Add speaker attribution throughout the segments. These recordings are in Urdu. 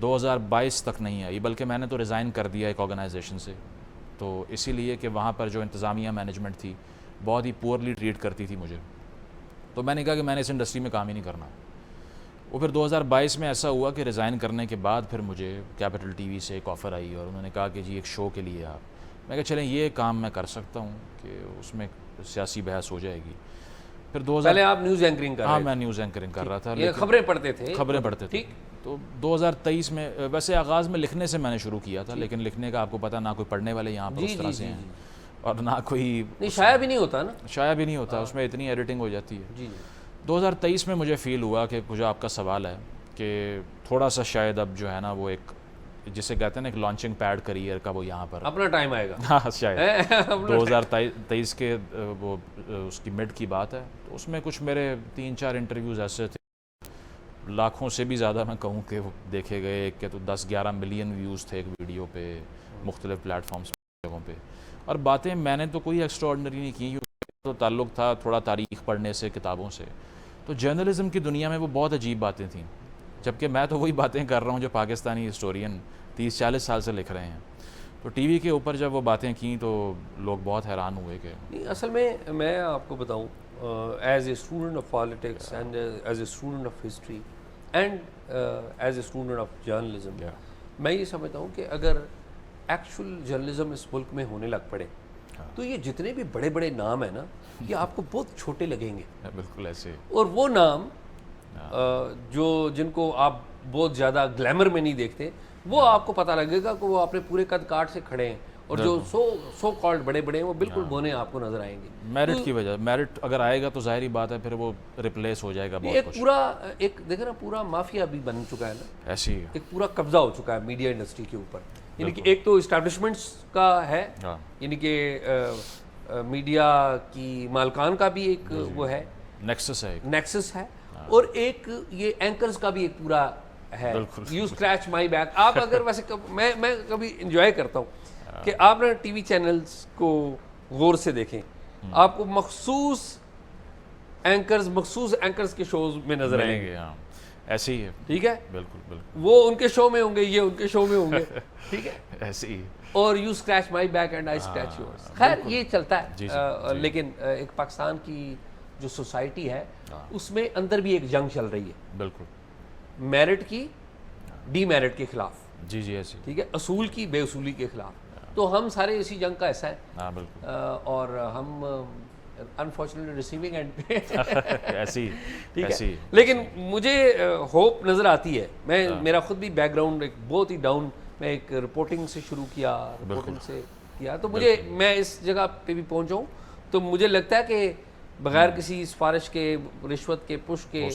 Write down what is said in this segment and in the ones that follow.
Speaker 1: 2022 تک نہیں آئی، بلکہ میں نے تو ریزائن کر دیا ایک آرگنائزیشن سے، تو اسی لیے کہ وہاں پر جو انتظامیہ مینجمنٹ تھی بہت ہی پورلی ٹریٹ کرتی تھی مجھے، تو میں نے کہا کہ میں نے اس انڈسٹری میں کام ہی نہیں کرنا۔ وہ پھر 2022 میں ایسا ہوا کہ ریزائن کرنے کے بعد پھر مجھے کیپٹل ٹی وی سے ایک آفر آئی اور انہوں نے کہا کہ جی ایک شو کے لیے آپ، میں کہا چلیں یہ کام میں کر سکتا ہوں کہ اس میں سیاسی بحث ہو جائے گی۔ پھر
Speaker 2: پہلے آپ نیوز اینکرنگ کر رہے
Speaker 1: ہاں
Speaker 2: تھے؟
Speaker 1: میں نیوز اینکرنگ کر رہا تھا،
Speaker 2: یہ خبریں پڑھتے تھے؟
Speaker 1: خبریں پڑھتے تھے۔ تو 2023 میں ویسے آغاز میں لکھنے سے میں نے شروع کیا تھا، لیکن لکھنے کا آپ کو پتہ نہ کوئی پڑھنے والے یہاں پر اس طرح سے ہیں اور نہ کوئی
Speaker 2: شائع بھی نہیں ہوتا نا،
Speaker 1: شائع بھی نہیں ہوتا، اس میں اتنی ایڈیٹنگ ہو جاتی ہے۔
Speaker 2: جی
Speaker 1: 2023 میں مجھے فیل ہوا کہ جو آپ کا سوال ہے کہ تھوڑا سا شاید اب جو ہے نا وہ ایک جسے کہتے ہیں نا ایک لانچنگ پیڈ کریئر کا، وہ یہاں پر
Speaker 2: اپنا ٹائم آئے گا۔
Speaker 1: ہاں شاید 2023 کے وہ اس کی مڈ کی بات ہے، تو اس میں کچھ میرے 3-4 انٹرویوز ایسے تھے، لاکھوں سے بھی زیادہ میں کہوں کہ وہ دیکھے گئے، ایک کے تو 10-11 ملین ویوز تھے ایک ویڈیو پہ مختلف پلیٹ فارمز جگہوں پہ، اور باتیں میں نے تو کوئی ایکسٹرا آرڈنری نہیں کی، تو تعلق تھا تھوڑا تاریخ پڑھنے سے، کتابوں سے، تو جرنلزم کی دنیا میں وہ بہت عجیب باتیں تھیں، جبکہ میں تو وہی باتیں کر رہا ہوں جو پاکستانی ہسٹورین 30-40 سال سے لکھ رہے ہیں، تو ٹی وی کے اوپر جب وہ باتیں کیں تو لوگ بہت حیران ہوئے کہ
Speaker 2: اصل میں آپ کو بتاؤں as a student of politics and as a student of history and as a student of journalism, میں یہ سمجھتا ہوں کہ اگر ایکچوئل جرنلزم اس ملک میں ہونے لگ پڑے تو یہ جتنے بھی بڑے بڑے نام ہیں نا یہ آپ کو بہت چھوٹے لگیں گے،
Speaker 1: بالکل ایسے،
Speaker 2: اور وہ نام جو جن کو آپ بہت زیادہ گلیمر میں نہیں دیکھتے وہ آپ کو پتہ لگے گا کہ وہ اپنے پورے قد کاٹ سے کھڑے ہیں، اور جو سو کالڈ بڑے بڑے ہیں وہ بالکل بونے آپ کو نظر آئیں گے
Speaker 1: میرٹ کی وجہ، میرٹ اگر آئے گا تو ظاہری بات ہے پھر وہ ریپلیس ہو جائے گا بہت کچھ،
Speaker 2: ایک دیکھیں نا پورا مافیا بھی بن چکا ہے نا،
Speaker 1: ایسی
Speaker 2: ایک پورا قبضہ ہو چکا ہے میڈیا انڈسٹری کے اوپر، یعنی کہ ایک تو اسٹیبلشمنٹس کا ہے، یعنی کہ میڈیا کی مالکان کا بھی ایک وہ ہے نیکسس ہے، اور ایک یہ اینکرز کا بھی ایک پورا ہے، یو اسکریچ مائی بیک۔ آپ اگر ویسے میں کبھی انجوائے کرتا ہوں کہ آپ نے ٹی وی چینلز کو غور سے دیکھیں، آپ کو مخصوص اینکرز کے شوز میں نظر آئیں گے،
Speaker 1: ایسے ہی ہے،
Speaker 2: ٹھیک ہے،
Speaker 1: بالکل بالکل،
Speaker 2: وہ ان کے شو میں ہوں گے، یہ ان کے شو میں ہوں گے، ٹھیک ہے،
Speaker 1: ایسے ہی،
Speaker 2: اور you scratch my back and I scratch yours, خیر یہ چلتا ہے، لیکن ایک پاکستان کی جو سوسائٹی ہے اس میں اندر بھی ایک جنگ چل رہی ہے، بالکل، میرٹ کی ڈی میرٹ کے خلاف،
Speaker 1: جی جی ایسے،
Speaker 2: ٹھیک ہے، اصول کی بے اصولی کے خلاف، تو ہم سارے اسی جنگ کا حصہ ہیں،
Speaker 1: ہاں بالکل،
Speaker 2: اور ہم انفارچونیٹلی ریسیونگ اینڈ پہ
Speaker 1: ایسی،
Speaker 2: ٹھیک ہے، لیکن مجھے ہوپ نظر آتی ہے، میرا خود بھی بیک گراؤنڈ ایک بہت ہی ڈاؤن، میں ایک رپورٹنگ سے شروع کیا، رپورٹنگ سے کیا، تو مجھے میں اس جگہ پہ بھی پہنچا ہوں، تو مجھے لگتا ہے کہ بغیر کسی سفارش کے، رشوت کے، پش کے،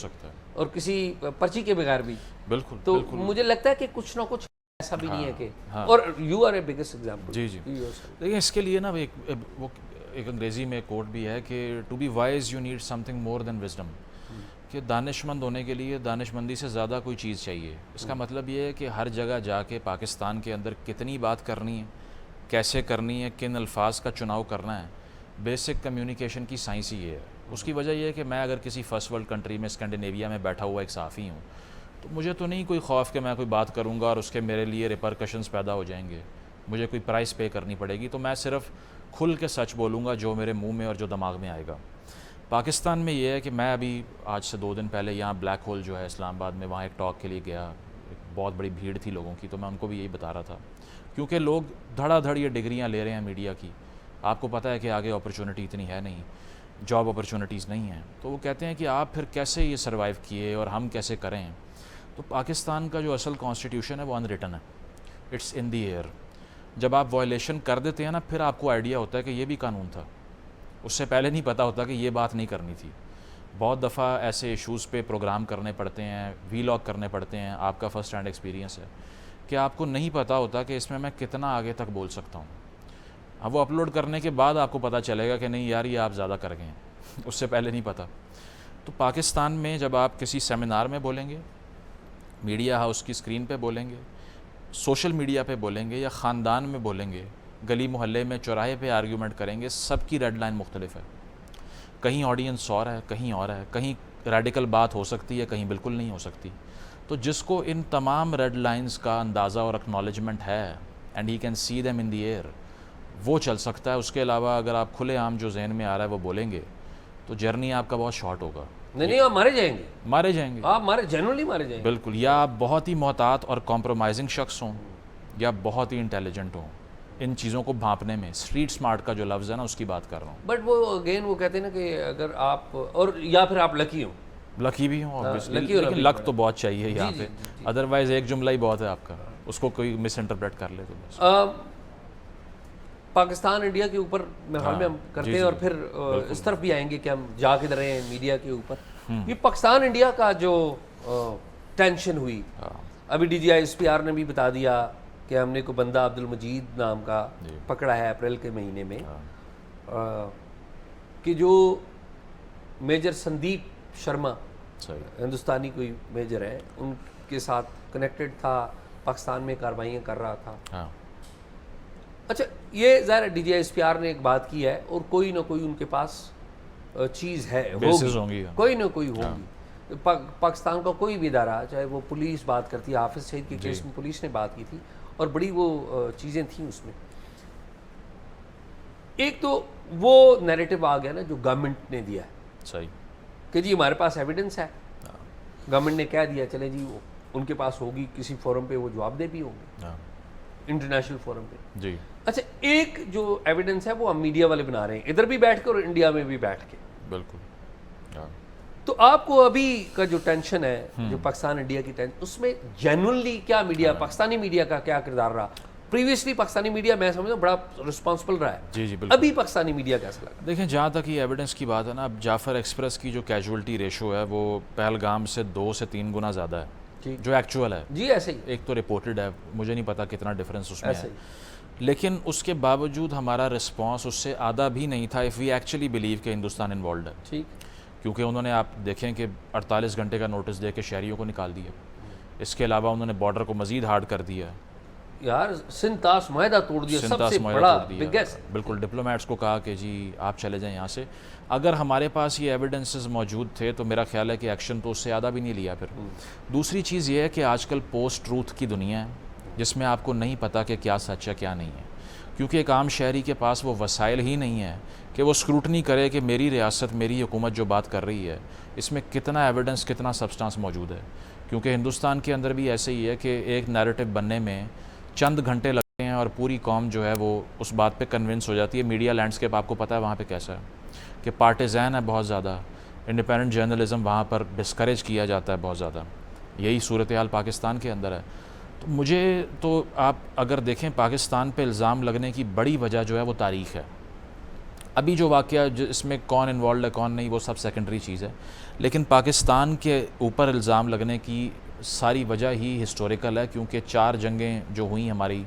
Speaker 2: اور کسی پرچی کے بغیر بھی،
Speaker 1: بالکل،
Speaker 2: تو مجھے لگتا ہے کہ کچھ نہ کچھ ایسا بھی نہیں ہے کہ، اور you are a biggest example.
Speaker 1: جی جی، لیکن اس کے لیے نا ایک انگریزی میں کوٹ بھی ہے کہ to be wise you need something more than wisdom, کہ دانش مند ہونے کے لیے دانش مندی سے زیادہ کوئی چیز چاہیے۔ اس کا مطلب یہ ہے کہ ہر جگہ جا کے پاکستان کے اندر کتنی بات کرنی ہے، کیسے کرنی ہے، کن الفاظ کا چناؤ کرنا ہے، بیسک کمیونیکیشن کی سائنس ہی یہ ہے۔ اس کی وجہ یہ ہے کہ میں اگر کسی فرسٹ ورلڈ کنٹری میں اسکینڈینیویا میں بیٹھا ہوا ایک صحافی ہوں تو مجھے تو نہیں کوئی خوف کہ میں کوئی بات کروں گا اور اس کے میرے لیے ریپرکشنز پیدا ہو جائیں گے، مجھے کوئی پرائس پے کرنی پڑے گی، تو میں صرف کھل کے سچ بولوں گا جو میرے منہ میں اور جو دماغ میں آئے گا۔ پاکستان میں یہ ہے کہ میں ابھی آج سے 2 دن پہلے یہاں بلیک ہول جو ہے اسلام آباد میں، وہاں ایک ٹاک کے لیے گیا، ایک بہت بڑی بھیڑ تھی لوگوں کی، تو میں ان کو بھی یہی بتا رہا تھا، کیونکہ لوگ دھڑا دھڑ یہ ڈگریاں لے رہے ہیں میڈیا کی، آپ کو پتہ ہے کہ آگے اپرچونٹی اتنی ہے نہیں، جاب اپرچونٹیز نہیں ہیں، تو وہ کہتے ہیں کہ آپ پھر کیسے یہ سروائیو کیے اور ہم کیسے کریں۔ تو پاکستان کا جو اصل کانسٹیٹیوشن ہے وہ انریٹن ہے، اٹس ان دی ایئر، جب آپ وائلیشن کر دیتے ہیں نا پھر آپ کو آئیڈیا ہوتا ہے کہ یہ بھی قانون تھا، اس سے پہلے نہیں پتہ ہوتا کہ یہ بات نہیں کرنی تھی۔ بہت دفعہ ایسے ایشوز پہ پروگرام کرنے پڑتے ہیں، وی لاگ کرنے پڑتے ہیں، آپ کا فرسٹ ہینڈ ایکسپیرینس ہے کہ آپ کو نہیں پتہ ہوتا کہ اس میں کتنا آگے تک بول سکتا ہوں۔ اب وہ اپلوڈ کرنے کے بعد آپ کو پتہ چلے گا کہ نہیں یار یہ آپ زیادہ کر گئے ہیں، اس سے پہلے نہیں پتہ۔ تو پاکستان میں جب آپ کسی سیمینار میں بولیں گے، میڈیا ہاؤس کی اسکرین پہ بولیں گے، سوشل میڈیا پہ بولیں گے، یا خاندان میں بولیں گے، گلی محلے میں چوراہے پہ آرگیومنٹ کریں گے، سب کی ریڈ لائن مختلف ہے، کہیں آڈینس اور ہے، کہیں اور ہے، کہیں ریڈیکل بات ہو سکتی ہے, کہیں بالکل نہیں ہو سکتی. تو جس کو ان تمام ریڈ لائنز کا اندازہ اور اکنالجمنٹ ہے and he can see them in the air, وہ چل سکتا ہے. اس کے علاوہ اگر آپ کھلے عام جو ذہن میں آ رہا ہے وہ بولیں گے تو جرنی آپ کا بہت شارٹ ہوگا.
Speaker 2: نہیں آپ مارے جائیں گے,
Speaker 1: مارے جائیں گے
Speaker 2: آپ جنرلی مارے جائیں گے.
Speaker 1: بالکل. یا آپ بہت ہی محتاط اور کمپرومائزنگ شخص ہوں یا بہت ہی انٹیلیجنٹ ہوں ان چیزوں کو بھانپنے میں. اسٹریٹ سمارٹ کا جو لفظ ہے نا, اس کی بات کر رہا ہوں.
Speaker 2: بٹ وہ اگین وہ کہتے ہیں نا کہ اگر آپ اور یا پھر آپ لکی ہوں,
Speaker 1: لکی بھی ہوں لیکن لک تو بہت چاہیے یہاں پہ, ادروائز ایک جملہ ہی بہت ہے آپ کا, اس کو کوئی مس انٹرپریٹ کر لے تو بس.
Speaker 2: پاکستان انڈیا کے اوپر میں حال میں ہم کرتے ہیں اور پھر اس طرف بھی آئیں گے کہ ہم جا کے رہے ہیں میڈیا کے اوپر. یہ پاکستان انڈیا کا جو ٹینشن ہوئی, ابھی D G I S P R نے بھی بتا دیا کہ ہم نے کوئی بندہ عبد المجید نام کا پکڑا ہے اپریل کے مہینے میں, کہ جو میجر سندیپ شرما ہندوستانی کوئی میجر ہے, ان کے ساتھ کنیکٹڈ تھا, پاکستان میں کارروائیاں کر رہا تھا. اچھا یہ ظاہر D G I S P R نے ایک بات کی ہے اور کوئی نہ کوئی ان کے پاس چیز ہے, ہوگی کوئی نہ کوئی ہوگی. پاکستان کا کوئی بھی ادارہ, چاہے وہ پولیس بات کرتی ہے, حافظ سعید کے کیس میں پولیس نے بات کی تھی اور بڑی وہ چیزیں تھیں اس میں. ایک تو وہ نیریٹو آ گیا نا جو گورنمنٹ نے دیا ہے,
Speaker 1: صحیح,
Speaker 2: کہ جی ہمارے پاس ایویڈنس ہے, گورنمنٹ نے کہہ دیا چلے جی ان کے پاس ہوگی, کسی فورم پہ وہ جواب دہ بھی ہوں گے, انٹرنیشنل فورم پہ.
Speaker 1: جی
Speaker 2: اچھا ایک جو ایویڈنس ہے وہ ہم میڈیا والے بنا رہے ہیں, ادھر بھی بیٹھ کے اور انڈیا میں بھی بیٹھ کے.
Speaker 1: بالکل.
Speaker 2: تو آپ کو ابھی کا جو ٹینشن ہے, جو پاکستان انڈیا کی ٹینشن, اس میں جینوئنلی کیا میڈیا, پاکستانی میڈیا کا کیا کردار رہا؟ پریویسلی پاکستانی میڈیا میں سمجھتا ہوں بڑا رسپانسبل رہا ہے.
Speaker 1: جی بالکل.
Speaker 2: ابھی پاکستانی میڈیا کیسا لگا؟
Speaker 1: دیکھیں جہاں تک یہ ایویڈنس کی بات ہے نا, اب جعفر ایکسپریس کی جو کیجولٹی ریشو ہے وہ پہلگام سے 2 سے 3 گنا زیادہ ہے جو ایکچوئل ہے.
Speaker 2: جی ایسے ہی,
Speaker 1: ایک تو رپورٹڈ ہے, مجھے نہیں پتا کتنا ڈفرینس اس میں ہے, لیکن اس کے باوجود ہمارا رسپانس اس سے آدھا بھی نہیں تھا اف وی ایکچولی بلیو کہ ہندوستان انوالوڈ ہے.
Speaker 2: ٹھیک,
Speaker 1: کیونکہ انہوں نے, آپ دیکھیں کہ 48 گھنٹے کا نوٹس دے کے شہریوں کو نکال دیا. اس کے علاوہ انہوں نے بارڈر کو مزید ہارڈ کر دیا.
Speaker 2: یار سنتاس معاہدہ توڑ دیا, سب سے بڑا بگیسٹ.
Speaker 1: بالکل, ڈپلومیٹس کو کہا کہ جی آپ چلے جائیں یہاں سے. اگر ہمارے پاس یہ ایویڈنسز موجود تھے تو میرا خیال ہے کہ ایکشن تو اس سے آدھا بھی نہیں لیا. پھر دوسری چیز یہ ہے کہ آج کل پوسٹ ٹروتھ کی دنیا ہے جس میں آپ کو نہیں پتا کہ کیا سچ ہے کیا نہیں ہے, کیونکہ ایک عام شہری کے پاس وہ وسائل ہی نہیں ہے کہ وہ اسکروٹنی کرے کہ میری ریاست, میری حکومت جو بات کر رہی ہے اس میں کتنا ایویڈنس, کتنا سبسٹانس موجود ہے. کیونکہ ہندوستان کے اندر بھی ایسے ہی ہے کہ ایک نیریٹو بننے میں چند گھنٹے لگتے ہیں اور پوری قوم جو ہے وہ اس بات پہ کنونس ہو جاتی ہے. میڈیا لینڈسکیپ آپ کو پتہ ہے وہاں پہ کیسا ہے, کہ پارٹیزین ہے بہت زیادہ, انڈیپینڈنٹ جرنلزم وہاں پر ڈسکریج کیا جاتا ہے بہت زیادہ. یہی صورتحال پاکستان کے اندر ہے. تو مجھے تو آپ اگر دیکھیں پاکستان پہ الزام لگنے کی بڑی وجہ جو ہے وہ تاریخ ہے. ابھی جو واقعہ اس میں کون انوالوڈ ہے کون نہیں وہ سب سیکنڈری چیز ہے, لیکن پاکستان کے اوپر الزام لگنے کی ساری وجہ ہی ہسٹوریکل ہے. کیونکہ 4 جنگیں جو ہوئیں ہماری,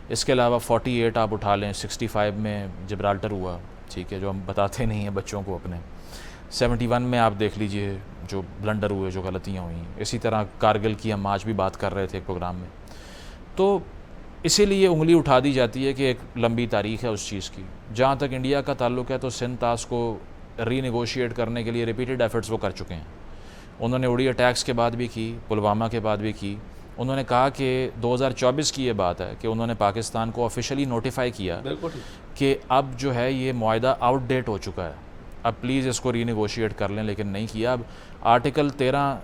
Speaker 1: اس کے علاوہ 48 آپ اٹھا لیں, 65 میں جبرالٹر ہوا, ٹھیک ہے, جو ہم بتاتے نہیں ہیں بچوں کو اپنے, 71 میں آپ دیکھ لیجئے جو بلنڈر ہوئے, جو غلطیاں ہوئیں. اسی طرح کارگل کی ہم آج بھی بات کر رہے تھے ایک پروگرام میں. تو اسی لیے انگلی اٹھا دی جاتی ہے کہ ایک لمبی تاریخ ہے اس چیز کی. جہاں تک انڈیا کا تعلق ہے تو سندھ طاس کو ری نیگوشیٹ کرنے کے لیے ریپیٹڈ ایفرٹس وہ کر چکے ہیں. انہوں نے اڑی اٹیکس کے بعد بھی کی, پلوامہ کے بعد بھی کی. انہوں نے کہا کہ 2024 کی یہ بات ہے کہ انہوں نے پاکستان کو آفیشلی نوٹیفائی کیا کہ اب جو ہے یہ معاہدہ آؤٹ ڈیٹ ہو چکا ہے, اب پلیز اس کو ری نیگوشیٹ کر لیں, لیکن نہیں کیا. اب آرٹیکل 13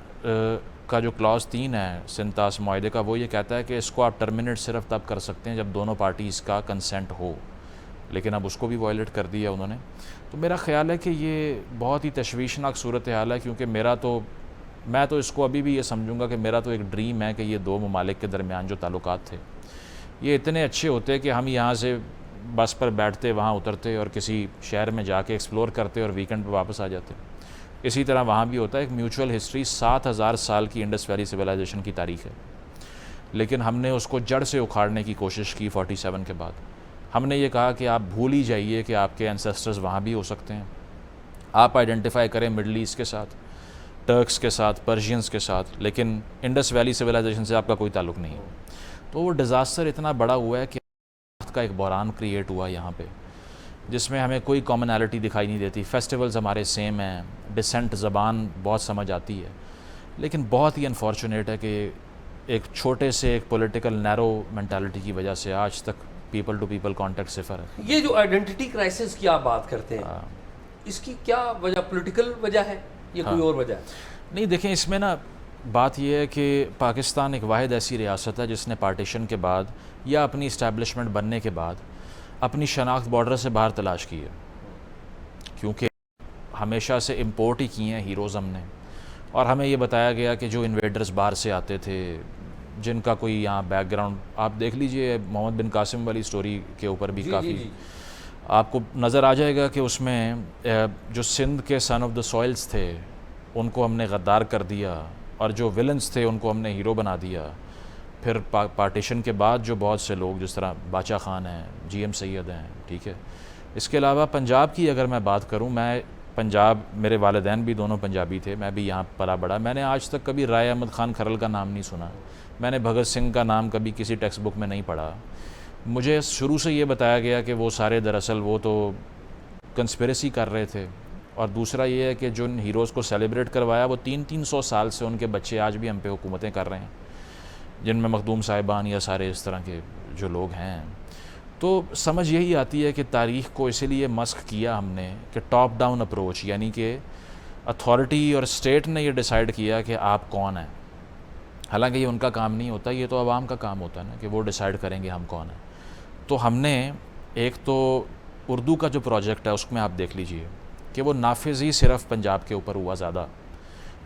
Speaker 1: کا جو کلاس 3 ہے سندھ طاس معاہدے کا, وہ یہ کہتا ہے کہ اس کو آپ ٹرمینیٹ صرف تب کر سکتے ہیں جب دونوں پارٹیز کا کنسنٹ ہو, لیکن اب اس کو بھی وائلیٹ کر دیا انہوں نے. تو میرا خیال ہے کہ یہ بہت ہی تشویشناک صورتحال ہے. کیونکہ میں تو اس کو ابھی بھی یہ سمجھوں گا کہ میرا تو ایک ڈریم ہے کہ یہ 2 ممالک کے درمیان جو تعلقات تھے یہ اتنے اچھے ہوتے کہ ہم یہاں سے بس پر بیٹھتے, وہاں اترتے اور کسی شہر میں جا کے ایکسپلور کرتے اور ویکنڈ پہ واپس آ جاتے. اسی طرح وہاں بھی ہوتا ہے. ایک میوچول ہسٹری 7000 سال کی انڈس ویلی سویلائزیشن کی تاریخ ہے, لیکن ہم نے اس کو جڑ سے اکھاڑنے کی کوشش کی 47 کے بعد. ہم نے یہ کہا کہ آپ بھول ہی جائیے کہ آپ کے انسیسٹرز وہاں بھی ہو سکتے ہیں. آپ آئیڈینٹیفائی کریں مڈل ایسٹ کے ساتھ, ٹرکس کے ساتھ, پرشینز کے ساتھ, لیکن انڈس ویلی سویلائزیشن سے آپ کا کوئی تعلق نہیں ہے. تو وہ ڈیزاسٹر اتنا بڑا ہوا ہے کہ کا ایک بحران کریٹ ہوا یہاں پہ. جس میں ہمیں کوئی کامنالٹی دکھائی نہیں دیتی. فیسٹیولز ہمارے سیم ہیں, ڈسینٹ زبان بہت سمجھ آتی ہے, لیکن بہت ہی انفارچونیٹ ہے کہ ایک چھوٹے سے ایک پولیٹیکل نیرو مینٹالٹی کی وجہ سے آج تک پیپل ٹو پیپل کانٹیکٹ صفر ہے.
Speaker 2: یہ جو آئیڈینٹی کرائسس کی آپ بات کرتے ہیں, اس کی کیا وجہ, پولیٹیکل وجہ ہے یا کوئی اور وجہ ہے؟
Speaker 1: نہیں دیکھیں, اس میں نا بات یہ ہے کہ پاکستان ایک واحد ایسی ریاست ہے جس نے پارٹیشن کے بعد یا اپنی اسٹیبلشمنٹ بننے کے بعد اپنی شناخت بارڈر سے باہر تلاش کی ہے, کیونکہ ہمیشہ سے امپورٹ ہی کیے ہیں ہیروز ہم نے, اور ہمیں یہ بتایا گیا کہ جو انویڈرز باہر سے آتے تھے جن کا کوئی یہاں بیک گراؤنڈ, آپ دیکھ لیجئے محمد بن قاسم والی سٹوری کے اوپر بھی کافی آپ کو نظر آ جائے گا کہ اس میں جو سندھ کے سن آف دا سوائلز تھے ان کو ہم نے غدار کر دیا, اور جو ولنز تھے ان کو ہم نے ہیرو بنا دیا. پھر پارٹیشن کے بعد جو بہت سے لوگ جس طرح باچا خان ہیں, جی ایم سید ہیں, ٹھیک ہے. اس کے علاوہ پنجاب کی اگر میں بات کروں, میں پنجاب, میرے والدین بھی دونوں پنجابی تھے, میں بھی یہاں پلا بڑا. میں نے آج تک کبھی رائے احمد خان کھرل کا نام نہیں سنا, میں نے بھگت سنگھ کا نام کبھی کسی ٹیکسٹ بک میں نہیں پڑھا. مجھے شروع سے یہ بتایا گیا کہ وہ سارے دراصل وہ تو کنسپریسی کر رہے تھے. اور دوسرا یہ ہے کہ جو ان ہیروز کو سیلیبریٹ کروایا وہ 300 سال سے ان کے بچے آج بھی ہم پہ حکومتیں کر رہے ہیں, جن میں مخدوم صاحبان یا سارے اس طرح کے جو لوگ ہیں. تو سمجھ یہی آتی ہے کہ تاریخ کو اسی لیے مسخ کیا ہم نے کہ ٹاپ ڈاؤن اپروچ, یعنی کہ اتھارٹی اور اسٹیٹ نے یہ ڈیسائیڈ کیا کہ آپ کون ہیں. حالانکہ یہ ان کا کام نہیں ہوتا, یہ تو عوام کا کام ہوتا ہے نا کہ وہ ڈیسائیڈ کریں گے ہم کون ہیں. تو ہم نے ایک تو اردو کا جو پروجیکٹ ہے اس میں آپ دیکھ لیجئے کہ وہ نافذ ہی صرف پنجاب کے اوپر ہوا زیادہ.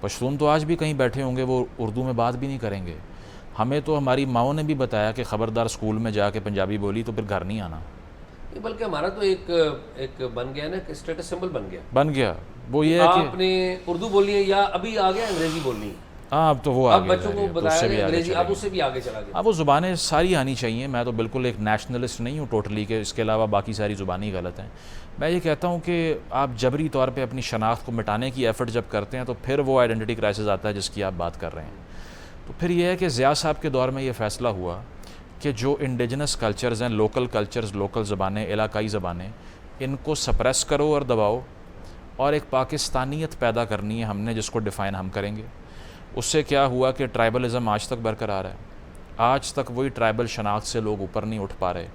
Speaker 1: پشتون تو آج بھی کہیں بیٹھے ہوں گے وہ اردو میں بات بھی نہیں کریں گے. ہمیں تو ہماری ماؤں نے بھی بتایا کہ خبردار اسکول میں جا کے پنجابی بولی تو پھر گھر نہیں آنا.
Speaker 2: بلکہ ہمارا تو ایک بن گیا نا کہ اسٹیٹس سمبل بن گیا.
Speaker 1: وہ یہ ہے کہ
Speaker 2: آپ نے اردو بولنی ہے یا ابھی آ گیا انگریزی بولنی ہے.
Speaker 1: ہاں اب تو وہ آگے
Speaker 2: بچوں کو بتایا گیا انگریزی, اب اس سے بھی آگے چلا گیا.
Speaker 1: اب وہ زبانیں ساری آنی چاہیے. میں تو بالکل ایک نیشنلسٹ نہیں ہوں ٹوٹلی کہ اس کے علاوہ باقی ساری زبانیں غلط ہیں. میں یہ کہتا ہوں کہ آپ جبری طور پہ اپنی شناخت کو مٹانے کی ایفرٹ جب کرتے ہیں تو پھر وہ آئیڈینٹی کرائسس آتا ہے جس کی آپ بات کر رہے ہیں. تو پھر یہ ہے کہ ضیاء صاحب کے دور میں یہ فیصلہ ہوا کہ جو انڈیجنس کلچرز ہیں, لوکل کلچرز, لوکل زبانیں, علاقائی زبانیں, ان کو سپریس کرو اور دباؤ, اور ایک پاکستانیت پیدا کرنی ہے ہم نے جس کو ڈیفائن ہم کریں گے. اس سے کیا ہوا کہ ٹرائبلزم آج تک برقرار ہے. آج تک وہی ٹرائبل شناخت سے لوگ اوپر نہیں اٹھ پا رہے.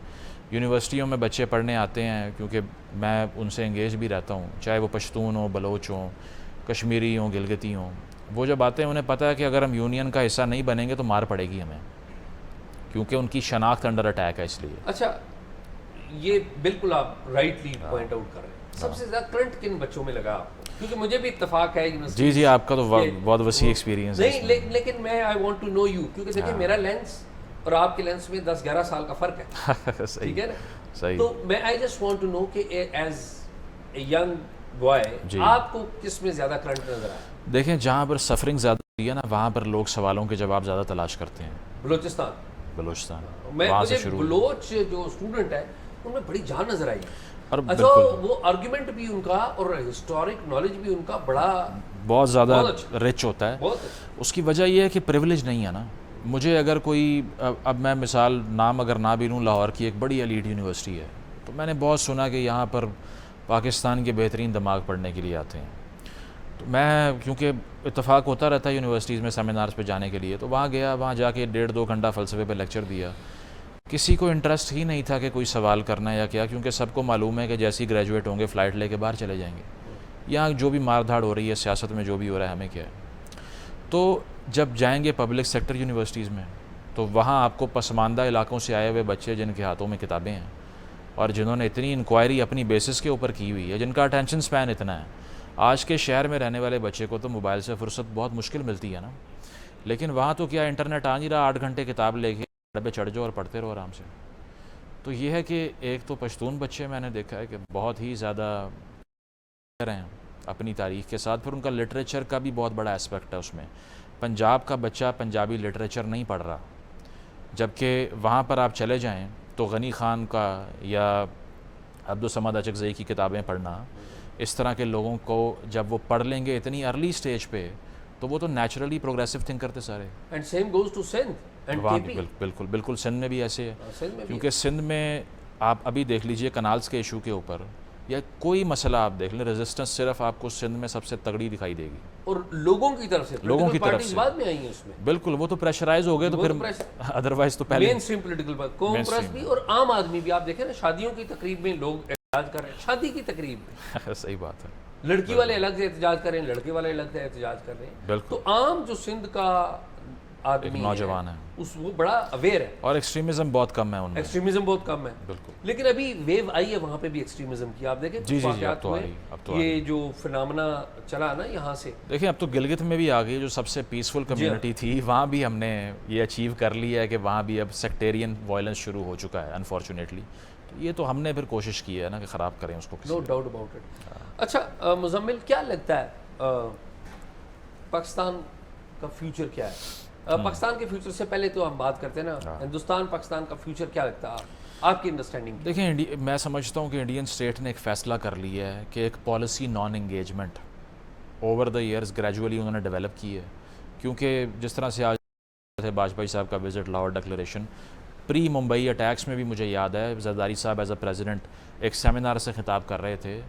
Speaker 1: یونیورسٹیوں میں بچے پڑھنے آتے ہیں, کیونکہ میں ان سے انگیج بھی رہتا ہوں, چاہے وہ پشتون ہوں, بلوچ ہوں, کشمیری ہوں, گلگتی ہوں. وہ جب آتے ہیں انہیں پتہ ہے کہ اگر ہم یونین کا حصہ نہیں بنیں گے تو مار پڑے گی ہمیں, کیونکہ ان کی شناخت انڈر اٹیک ہے. اس لیے
Speaker 2: اچھا, یہ بالکل آپ رائٹلی پوائنٹ آؤٹ کر رہے ہیں. سب سے زیادہ کرنٹ کن بچوں میں لگا آپ کو؟ کیونکہ مجھے بھی اتفاق ہے یونیورسٹی.
Speaker 1: جی آپ کا تو بہت وسیع ایکسپیرینس ہے.
Speaker 2: نہیں لیکن میں I want to know you, کیونکہ دیکھیں میرا لینس اور آپ کے لینس میں 10-11 سال کا فرق ہے. ٹھیک ہے نا.
Speaker 1: صحیح.
Speaker 2: تو میں I just want to know کہ ایز اے ینگ بوائے آپ کو کس میں زیادہ کرنٹ نظر آیا؟
Speaker 1: دیکھیں جہاں پر سفرنگ زیادہ ہوتی ہے نا وہاں پر لوگ سوالوں کے جواب زیادہ تلاش کرتے ہیں. بلوچستان
Speaker 2: مجھے بلوچ جو اسٹوڈنٹ ہے ان میں بڑی جان نظر آئی. اچھا, وہ آرگیومنٹ بھی ان کا اور ہسٹورک نالج بھی ان کا
Speaker 1: بہت زیادہ رچ ہوتا ہے. اس کی وجہ یہ ہے کہ پریولیج نہیں ہے نا. مجھے اگر کوئی, اب میں مثال نام اگر نہ بھی لوں, لاہور کی ایک بڑی ایلیٹ یونیورسٹی ہے, تو میں نے بہت سنا کہ یہاں پر پاکستان کے بہترین دماغ پڑھنے کے لیے آتے ہیں. تو میں کیونکہ اتفاق ہوتا رہتا ہے یونیورسٹیز میں سیمینارز پہ جانے کے لیے, تو وہاں گیا, وہاں جا کے 1.5-2 گھنٹہ فلسفے پہ لیکچر دیا. کسی کو انٹرسٹ ہی نہیں تھا کہ کوئی سوال کرنا یا کیا, کیونکہ سب کو معلوم ہے کہ جیسے ہی گریجویٹ ہوں گے فلائٹ لے کے باہر چلے جائیں گے. یہاں جو بھی مار دھاڑ ہو رہی ہے سیاست میں, جو بھی ہو رہا ہے, ہمیں کیا ہے. تو جب جائیں گے پبلک سیکٹر یونیورسٹیز میں تو وہاں آپ کو پسماندہ علاقوں سے آئے ہوئے بچے جن کے ہاتھوں میں کتابیں ہیں اور جنہوں نے اتنی انکوائری اپنی بیسس کے اوپر کی ہوئی ہے, جن کا اٹینشن سپین اتنا ہے. آج کے شہر میں رہنے والے بچے کو تو موبائل سے فرصت بہت مشکل ملتی ہے نا, لیکن وہاں تو کیا انٹرنیٹ آ نہیں رہا, 8 گھنٹے کتاب لے کے پہ چڑھ جاؤ اور پڑھتے رہو آرام سے. تو یہ ہے کہ ایک تو پشتون بچے میں نے دیکھا ہے کہ بہت ہی زیادہ ہیں اپنی تاریخ کے ساتھ, پھر ان کا لٹریچر کا بھی بہت بڑا اسپیکٹ ہے اس میں. پنجاب کا بچہ پنجابی لٹریچر نہیں پڑھ رہا, جبکہ وہاں پر آپ چلے جائیں تو غنی خان کا یا عبدالصمد اچکزئی کی کتابیں پڑھنا, اس طرح کے لوگوں کو جب وہ پڑھ لیں گے اتنی ارلی سٹیج پہ, تو وہ تو نیچرلی پروگریسو تھنک کرتے سارے.
Speaker 2: And same goes to Sindh and K P.
Speaker 1: بالکل سندھ میں بھی ایسے ہے, کیونکہ سندھ میں آپ ابھی دیکھ لیجئے کنالز کے ایشو کے اوپر یا کوئی مسئلہ آپ دیکھ لیں، ریزسٹنس صرف آپ کو سندھ میں سب سے تگڑی دکھائی دے گی،
Speaker 2: اور لوگوں کی طرف سے،
Speaker 1: لوگوں کی طرف سے
Speaker 2: بعد میں آئی ہیں اس میں،
Speaker 1: بالکل وہ تو پریشرائز ہو گئے، تو پھر ادروائز تو پہلے
Speaker 2: مین اسٹریم پولیٹیکل بات، قوم پرست بھی اور عام آدمی بھی. آپ دیکھیں نا شادیوں کی تقریب میں لوگ احتجاج کر رہے ہیں، شادی کی تقریب میں
Speaker 1: صحیح بات ہے،
Speaker 2: لڑکی والے الگ سے احتجاج کر رہے ہیں، لڑکے والے الگ سے احتجاج کر رہے ہیں.
Speaker 1: بالکل.
Speaker 2: تو عام جو سندھ کا آدمی
Speaker 1: نوجوان ہے
Speaker 2: وہ بڑا اویئر ہے،
Speaker 1: اور ایکسٹریمزم بہت کم ہے ان میں،
Speaker 2: ایکسٹریمزم بہت کم ہے.
Speaker 1: بالکل.
Speaker 2: لیکن ابھی ویو آئی ہے وہاں پہ بھی ایکسٹریمزم کی. آپ دیکھیں
Speaker 1: جی جی جی، اب تو آ
Speaker 2: واقعات
Speaker 1: رہی، اب تو
Speaker 2: ہوئے، یہ جو فنامنا چلا نا یہاں سے،
Speaker 1: دیکھیں اب تو گلگت میں بھی آ گئی، جو سب سے پیسفل کمیونٹی تھی وہاں بھی ہم نے یہ اچیو کر لیا ہے کہ وہاں بھی اب سیکٹیرین وائلنس شروع ہو چکا ہے انفارچونیٹلی. تو یہ تو ہم نے پھر کوشش کی ہے نا کہ خراب کریں اس کو.
Speaker 2: No doubt about it. اچھا مزمل، کیا لگتا ہے پاکستان کا فیوچر کیا ہے؟ پاکستان کے فیوچر سے پہلے تو ہم بات کرتے ہیں نا ہندوستان پاکستان کا فیوچر کیا لگتا ہے آپ کی انڈرسٹینڈنگ؟
Speaker 1: دیکھیں میں سمجھتا ہوں کہ انڈین اسٹیٹ نے ایک فیصلہ کر لیا ہے کہ ایک policy naan engagement over the years gradually انہوں نے ڈیولپ کی ہے. کیونکہ جس طرح سے آج واجپئی صاحب کا وزٹ، لاہور ڈکلریشن، پری ممبئی اٹیکس میں بھی مجھے یاد ہے زرداری صاحب ایز اے پریزیڈنٹ ایک سیمینار سے خطاب کر رہے تھے،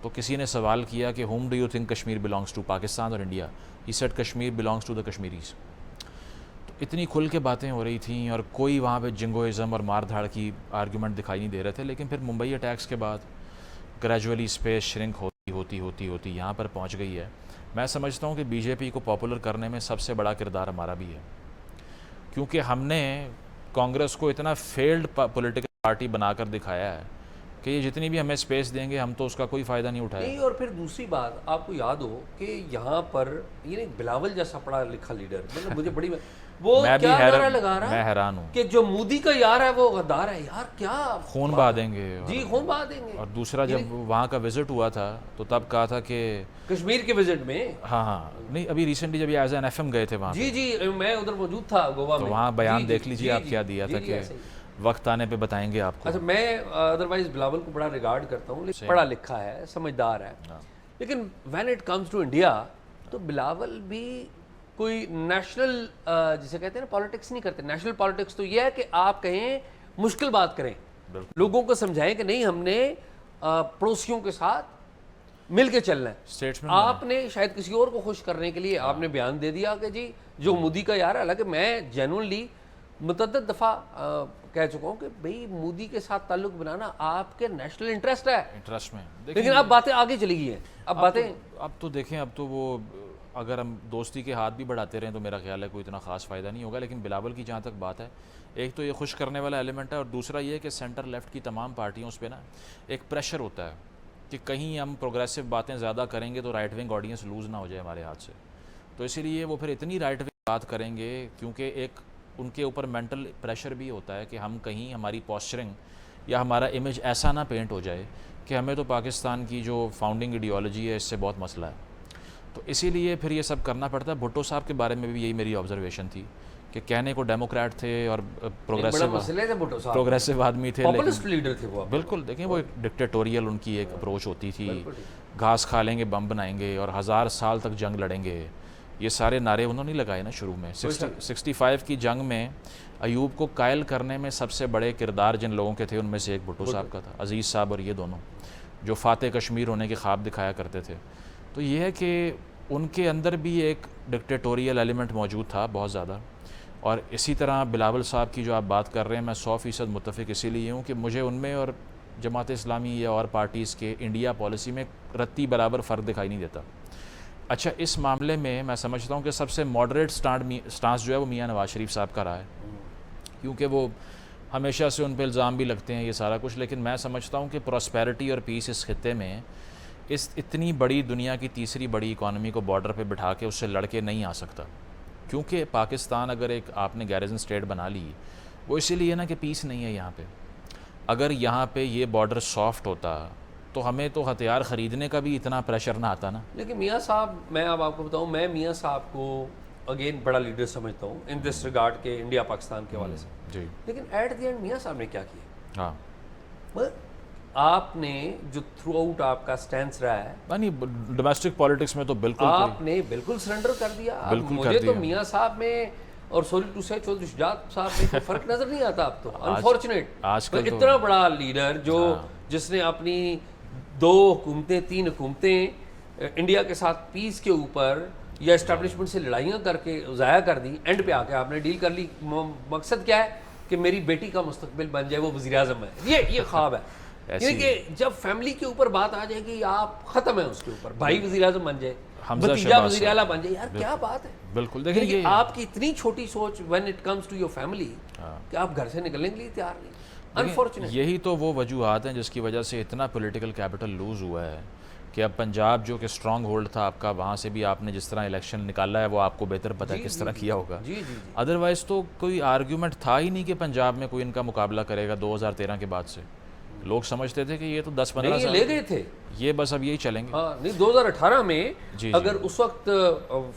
Speaker 1: تو کسی نے سوال کیا کہ whom do you think Kashmir belongs to, Pakistan اور India? He said Kashmir belongs to the Kashmiris. تو اتنی کھل کے باتیں ہو رہی تھیں اور کوئی وہاں پہ جنگوئزم اور مار دھاڑ کی آرگیومنٹ دکھائی نہیں دے رہے تھے. لیکن پھر ممبئی اٹیکس کے بعد گریجولی اسپیس شرنک ہوتی یہاں پر پہنچ گئی ہے. میں سمجھتا ہوں کہ بی جے پی کو پاپولر کرنے میں سب سے بڑا کردار ہمارا بھی ہے، کیونکہ ہم نے کانگریس کو اتنا فیلڈ پولیٹیکل پارٹی بنا کر دکھایا ہے کہ یہ جتنی بھی ہمیں اسپیس دیں گے ہم تو اس کا کوئی فائدہ نہیں اٹھائے.
Speaker 2: اور پھر دوسری بات آپ کو یاد ہو کہ یہاں پر یہ بلاول جیسا پڑھا لکھا لیڈر، مطلب مجھے بڑی وہ کیا نعرہ لگا رہا ہے،
Speaker 1: میں حیران ہوں
Speaker 2: کہ جو مودی کا یار ہے وہ غدار ہے. یار کیا
Speaker 1: خون بہا دیں گے،
Speaker 2: جی خون بہا دیں گے.
Speaker 1: اور دوسرا جب وہاں کا وزٹ ہوا تھا تو تب کہا تھا کہ
Speaker 2: کشمیر کے وزٹ میں،
Speaker 1: ہاں نہیں ابھی ریسنٹلی جب ایز این ایف ایم گئے تھے وہاں،
Speaker 2: جی جی میں ادھر موجود تھا گوا میں،
Speaker 1: تو وہاں بیان دیکھ لیجیے آپ کیا دیا تھا کہ وقت آنے پہ بتائیں گے آپ کو.
Speaker 2: اچھا میں ادروائز بلاول کو بڑا ریگارڈ کرتا ہوں، لیکن پڑھا لکھا ہے، سمجھدار ہے، لیکن when it comes to India تو بلاول بھی کوئی نیشنل جسے کہتے ہیں نا پالیٹکس نہیں کرتے. نیشنل پالیٹکس تو یہ ہے کہ آپ کہیں مشکل بات کریں، لوگوں کو سمجھائیں کہ نہیں ہم نے پڑوسیوں کے ساتھ مل کے چلنا ہے. آپ نے شاید کسی اور کو خوش کرنے کے لیے آپ نے بیان دے دیا کہ جی جو مودی کا یار ہے. حالانکہ میں جینوئنلی متعدد دفعہ کہہ چکا ہوں کہ بھئی مودی کے ساتھ تعلق بنانا آپ کے نیشنل انٹرسٹ ہے،
Speaker 1: انٹرسٹ میں،
Speaker 2: لیکن اب باتیں آگے چلی گئی ہیں.
Speaker 1: اب تو دیکھیں اب تو وہ اگر ہم دوستی کے ہاتھ بھی بڑھاتے رہیں تو میرا خیال ہے کوئی اتنا خاص فائدہ نہیں ہوگا. لیکن بلاول کی جہاں تک بات ہے، ایک تو یہ خوش کرنے والا ایلیمنٹ ہے، اور دوسرا یہ کہ سینٹر لیفٹ کی تمام پارٹیوں اس پہ نا ایک پریشر ہوتا ہے کہ کہیں ہم پروگریسو باتیں زیادہ کریں گے تو رائٹ ونگ آڈینس لوز نہ ہو جائے ہمارے ہاتھ سے. تو اسی لیے وہ پھر اتنی رائٹ ونگ بات کریں گے کیونکہ ایک ان کے اوپر مینٹل پریشر بھی ہوتا ہے کہ ہم کہیں ہماری پوسچرنگ یا ہمارا امیج ایسا نہ پینٹ ہو جائے کہ ہمیں تو پاکستان کی جو فاؤنڈنگ ایڈیالوجی ہے اس سے بہت مسئلہ ہے. تو اسی لیے پھر یہ سب کرنا پڑتا ہے. بھٹو صاحب کے بارے میں بھی یہی میری آبزرویشن تھی کہ کہنے کو ڈیموکریٹ تھے اور پروگریسو آدمی تھے، لیکن بالکل دیکھیں وہ ایک ڈکٹیٹوریل ان کی ایک اپروچ ہوتی تھی، گھاس کھا لیں گے بم بنائیں گے اور 1000 سال تک جنگ لڑیں گے. یہ سارے نعرے انہوں نے لگائے نا شروع میں. 65 کی جنگ میں ایوب کو قائل کرنے میں سب سے بڑے کردار جن لوگوں کے تھے ان میں سے ایک بھٹو صاحب کا تھا، عزیز صاحب اور یہ دونوں جو فاتح کشمیر ہونے کے خواب دکھایا کرتے تھے. تو یہ ہے کہ ان کے اندر بھی ایک ڈکٹیٹوریل ایلیمنٹ موجود تھا بہت زیادہ. اور اسی طرح بلاول صاحب کی جو آپ بات کر رہے ہیں میں 100% متفق اسی لیے ہوں کہ مجھے ان میں اور جماعت اسلامی یا اور پارٹیز کے انڈیا پالیسی میں رتی برابر فرق دکھائی نہیں دیتا. اچھا اس معاملے میں سمجھتا ہوں کہ سب سے ماڈریٹ سٹانس جو ہے وہ میاں نواز شریف صاحب کا رہا ہے، کیونکہ وہ ہمیشہ سے ان پہ الزام بھی لگتے ہیں یہ سارا کچھ. لیکن میں سمجھتا ہوں کہ پراسپیرٹی اور پیس اس خطے میں اس اتنی بڑی دنیا کی تیسری بڑی اکانومی کو بارڈر پہ بٹھا کے اس سے لڑ کے نہیں آ سکتا. کیونکہ پاکستان اگر ایک آپ نے گیرزن اسٹیٹ بنا لی وہ اسی لیے نا کہ پیس نہیں ہے یہاں پہ. اگر یہاں پہ یہ بارڈر سافٹ ہوتا تو ہمیں تو ہتھیار خریدنے کا بھی اتنا پریشر نہ آتا نا.
Speaker 2: لیکن میاں صاحب میں اب آپ کو بتاؤں، میں میاں صاحب کو اگین بڑا لیڈر سمجھتا ہوں ان دس ریگارڈ کے انڈیا پاکستان کے حوالے سے
Speaker 1: جی.
Speaker 2: لیکن ایٹ دی اینڈ میاں صاحب نے کیا کیا؟
Speaker 1: ہاں
Speaker 2: آپ نے جو تھرو آؤٹ آپ کا سٹینس رہا ہے
Speaker 1: نہیں ڈومیسٹک پالیٹکس میں تو بالکل
Speaker 2: آپ نے بالکل سرنڈر کر دیا. مجھے تو میاں صاحب میں اور سوری ٹو سے چودھری شجاعت صاحب میں کوئی فرق نظر نہیں آتا اب تو. انفارچونیٹ
Speaker 1: آج کل
Speaker 2: اتنا بڑا لیڈر جو جس نے اپنی 2 حکومتیں 3 حکومتیں انڈیا کے ساتھ پیس کے اوپر یا اسٹیبلشمنٹ سے لڑائیاں کر کے ضائع کر دی, اینڈ پہ آ کے آپ نے ڈیل کر لی. مقصد کیا ہے کہ میری بیٹی کا مستقبل بن جائے, وہ وزیر اعظم ہے. یہ خواب ہے. یعنی کہ جب فیملی کے اوپر بات آ جائے گی آپ ختم ہے اس کے اوپر. بھائی وزیر اعظم بن جائے, بھتیجا وزیر اعلیٰ بن جائے, یار کیا بات ہے.
Speaker 1: بالکل دیکھیں یہ
Speaker 2: آپ کی اتنی چھوٹی سوچ when it comes to your family کہ آپ گھر سے نکلنے کے لیے تیار نہیں. انفارچونیٹ
Speaker 1: یہی تو وہ وجوہات ہیں جس کی وجہ سے اتنا پولیٹیکل کیپٹل لوز ہوا ہے کہ اب پنجاب جو کہ اسٹرانگ ہولڈ تھا آپ کا, وہاں سے بھی آپ نے جس طرح الیکشن نکالا ہے وہ آپ کو بہتر پتہ ہے کس طرح کیا ہوگا. ادروائز تو کوئی آرگیومنٹ تھا ہی نہیں کہ پنجاب میں کوئی ان کا مقابلہ کرے گا 2013 کے بعد سے. لوگ سمجھتے تھے کہ یہ تو 10-15 سال
Speaker 2: لے گئے تھے,
Speaker 1: یہ بس اب یہی چلیں گے.
Speaker 2: ہاں نہیں 2018 میں اگر اس وقت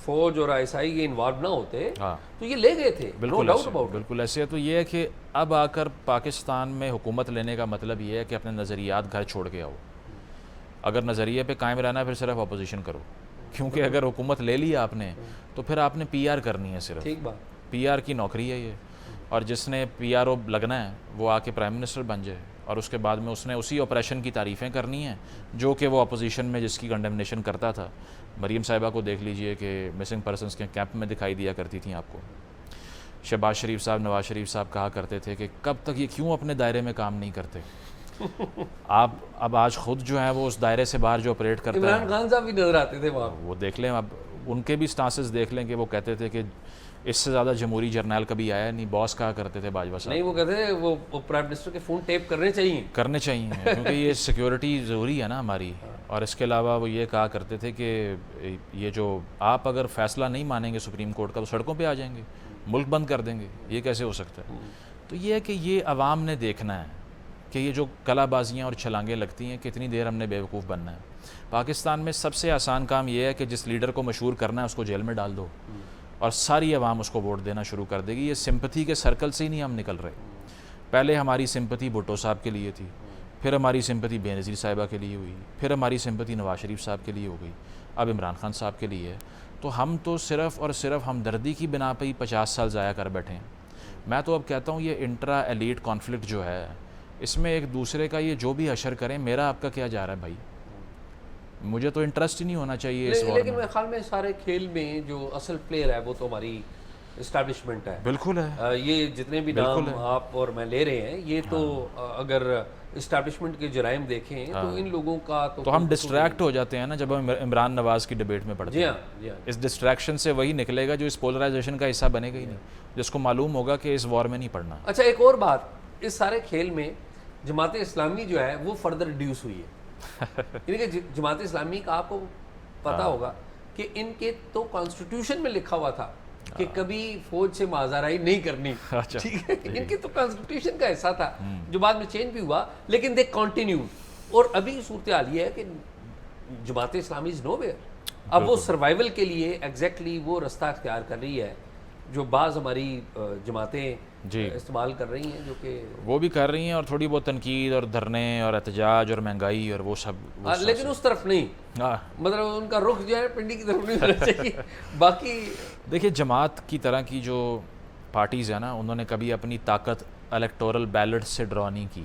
Speaker 2: فوج اور ISI یہ انوالو نہ ہوتے تو یہ لے گئے تھے.
Speaker 1: بالکل ایسے ہے. تو یہ ہے کہ اب آ کر پاکستان میں حکومت لینے کا مطلب یہ ہے کہ اپنے نظریات گھر چھوڑ کے آؤ. اگر نظریے پہ قائم رہنا ہے پھر صرف اپوزیشن کرو, کیونکہ اگر حکومت لے لی آپ نے تو پھر آپ نے PR کرنی ہے. صرف PR کی نوکری ہے یہ, اور جس نے PRO لگنا ہے وہ آ کے پرائم منسٹر بن جائے, اور اس کے بعد میں اس نے اسی آپریشن کی تعریفیں کرنی ہیں جو کہ وہ اپوزیشن میں جس کی کنڈمنیشن کرتا تھا. مریم صاحبہ کو دیکھ لیجئے کہ مسنگ پرسنس کے کیمپ میں دکھائی دیا کرتی تھیں آپ کو. شہباز شریف صاحب, نواز شریف صاحب کہا کرتے تھے کہ کب تک یہ کیوں اپنے دائرے میں کام نہیں کرتے. آپ اب آج خود جو ہیں وہ اس دائرے سے باہر جو آپریٹ کرتے ہیں.
Speaker 2: عمران خان صاحب بھی نظر آتے تھے وہاں,
Speaker 1: وہ دیکھ لیں اب ان کے بھی سٹانسز دیکھ لیں کہ وہ کہتے تھے کہ اس سے زیادہ جمہوری جرنیل کبھی آیا نہیں. باس کہا کرتے تھے باجوہ صاحب.
Speaker 2: نہیں وہ کہتے تھے وہ پرائم منسٹر کے فون ٹیپ کرنے چاہیے
Speaker 1: کیونکہ یہ سیکیورٹی ضروری ہے نا ہماری. اور اس کے علاوہ وہ یہ کہا کرتے تھے کہ یہ جو آپ اگر فیصلہ نہیں مانیں گے سپریم کورٹ کا تو سڑکوں پہ آ جائیں گے, ملک بند کر دیں گے. یہ کیسے ہو سکتا ہے؟ تو یہ ہے کہ یہ عوام نے دیکھنا ہے کہ یہ جو کلا بازیاں اور چھلانگیں لگتی ہیں کتنی دیر ہم نے بیوقوف بننا ہے. پاکستان میں سب سے آسان کام یہ ہے کہ جس لیڈر کو مشہور کرنا ہے اس کو جیل میں ڈال دو اور ساری عوام اس کو ووٹ دینا شروع کر دے گی. یہ سمپتھی کے سرکل سے ہی نہیں ہم نکل رہے. پہلے ہماری سمپتھی بھٹو صاحب کے لیے تھی, پھر ہماری سمپتھی بے نظیر صاحبہ کے لیے ہوئی, پھر ہماری سمپتھی نواز شریف صاحب کے لیے ہو گئی, اب عمران خان صاحب کے لیے ہے. تو ہم تو صرف اور صرف ہمدردی کی بنا پہ ہی 50 سال ضائع کر بیٹھے ہیں. میں تو اب کہتا ہوں یہ انٹرا ایلیٹ کانفلکٹ جو ہے اس میں ایک دوسرے کا یہ جو بھی حشر کریں, میرا آپ کا کیا جا رہا ہے بھائی. مجھے تو انٹرسٹ ہی نہیں ہونا چاہیے اس وار میں.
Speaker 2: لیکن میرے خیال میں سارے کھیل میں جو اصل پلیئر ہے وہ تو ہماری اسٹیبلشمنٹ ہے.
Speaker 1: بالکل ہے.
Speaker 2: یہ جتنے بھی نام آپ اور میں لے رہے ہیں یہ تو اگر اسٹیبلشمنٹ کے جرائم دیکھیں تو ان لوگوں کا
Speaker 1: تو ہم ڈسٹریکٹ ہو جاتے ہیں نا جب ہم عمران نواز کی ڈیبیٹ میں پڑھتے ہیں.
Speaker 2: جی ہاں
Speaker 1: اس ڈسٹریکشن سے وہی نکلے گا جو اس پولرائزیشن کا حصہ بنے گا ہی نہیں, جس کو معلوم ہوگا کہ اس وار میں نہیں پڑھنا.
Speaker 2: اچھا ایک اور بات, اس سارے کھیل میں جماعت اسلامی جو ہے وہ فردر ریڈیوس ہوئی ہے. یعنی کہ جماعت اسلامی کا آپ کو پتہ ہوگا کہ ان کے تو کانسٹیٹیوشن میں لکھا ہوا تھا کہ کبھی فوج سے مازارائی نہیں کرنی. ٹھیک ہے, ان کے تو کانسٹیٹیوشن کا حصہ تھا جو بعد میں چینج بھی ہوا, لیکن دے کنٹینیو. اور ابھی صورتحال یہ ہے کہ جماعت اسلامی از نو ویئر. اب وہ سروائیول کے لیے ایگزیکٹلی وہ رستہ اختیار کر رہی ہے جو بعض ہماری جماعتیں استعمال کر رہی ہیں, جو کہ
Speaker 1: وہ بھی کر رہی ہیں, اور تھوڑی بہت تنقید اور دھرنے اور احتجاج اور مہنگائی اور وہ سب,
Speaker 2: لیکن اس طرف نہیں. مطلب ان کا رخ جو ہے پنڈی کی طرف نہیں ہونا چاہیے. باقی
Speaker 1: دیکھیے جماعت کی طرح کی جو پارٹیز ہیں نا انہوں نے کبھی اپنی طاقت الیکٹورل بیلٹ سے ڈرا نہیں کی,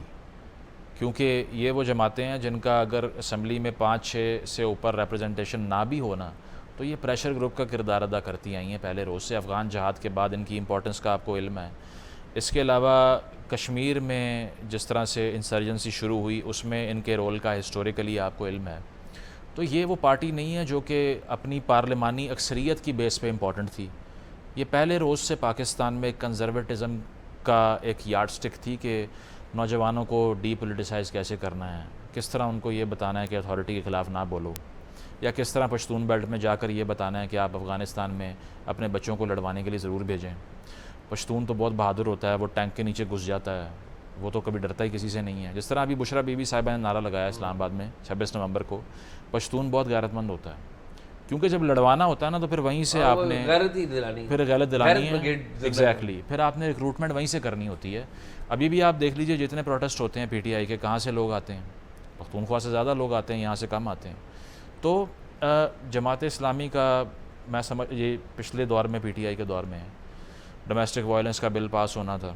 Speaker 1: کیونکہ یہ وہ جماعتیں ہیں جن کا اگر اسمبلی میں 5-6 سے اوپر ریپرزنٹیشن نہ بھی ہونا تو یہ پریشر گروپ کا کردار ادا کرتی آئی ہیں پہلے روز سے. افغان جہاد کے بعد ان کی امپورٹنس کا آپ کو علم ہے. اس کے علاوہ کشمیر میں جس طرح سے انسرجنسی شروع ہوئی اس میں ان کے رول کا ہسٹوریکلی آپ کو علم ہے. تو یہ وہ پارٹی نہیں ہے جو کہ اپنی پارلیمانی اکثریت کی بیس پہ امپورٹنٹ تھی. یہ پہلے روز سے پاکستان میں کنزرویٹزم کا ایک یارڈ سٹک تھی کہ نوجوانوں کو ڈی پولیٹیسائز کیسے کرنا ہے, کس طرح ان کو یہ بتانا ہے کہ اتھارٹی کے خلاف نہ بولو, یا کس طرح پشتون بیلٹ میں جا کر یہ بتانا ہے کہ آپ افغانستان میں اپنے بچوں کو لڑوانے کے لیے ضرور بھیجیں. پشتون تو بہت بہادر ہوتا ہے, وہ ٹینک کے نیچے گھس جاتا ہے, وہ تو کبھی ڈرتا ہی کسی سے نہیں ہے. جس طرح ابھی بشرا بی بی صاحبہ نے نعرہ لگایا اسلام آباد میں 26 نومبر کو, پشتون بہت غیرت مند ہوتا ہے, کیونکہ جب لڑوانا ہوتا ہے نا تو پھر وہیں سے آپ نے پھر غیرت دلانی ہے. ایگزیکٹلی, پھر آپ نے ریکروٹمنٹ وہیں سے کرنی ہوتی ہے. ابھی بھی آپ دیکھ لیجئے جتنے پروٹیسٹ ہوتے ہیں پی ٹی آئی کے, کہاں سے لوگ آتے ہیں, پختونخوا سے زیادہ لوگ آتے ہیں, یہاں سے کم آتے ہیں. تو جماعت اسلامی کا میں یہ پچھلے دور میں پی ٹی آئی کے دور میں ہے, ڈومیسٹک وائلنس کا بل پاس ہونا تھا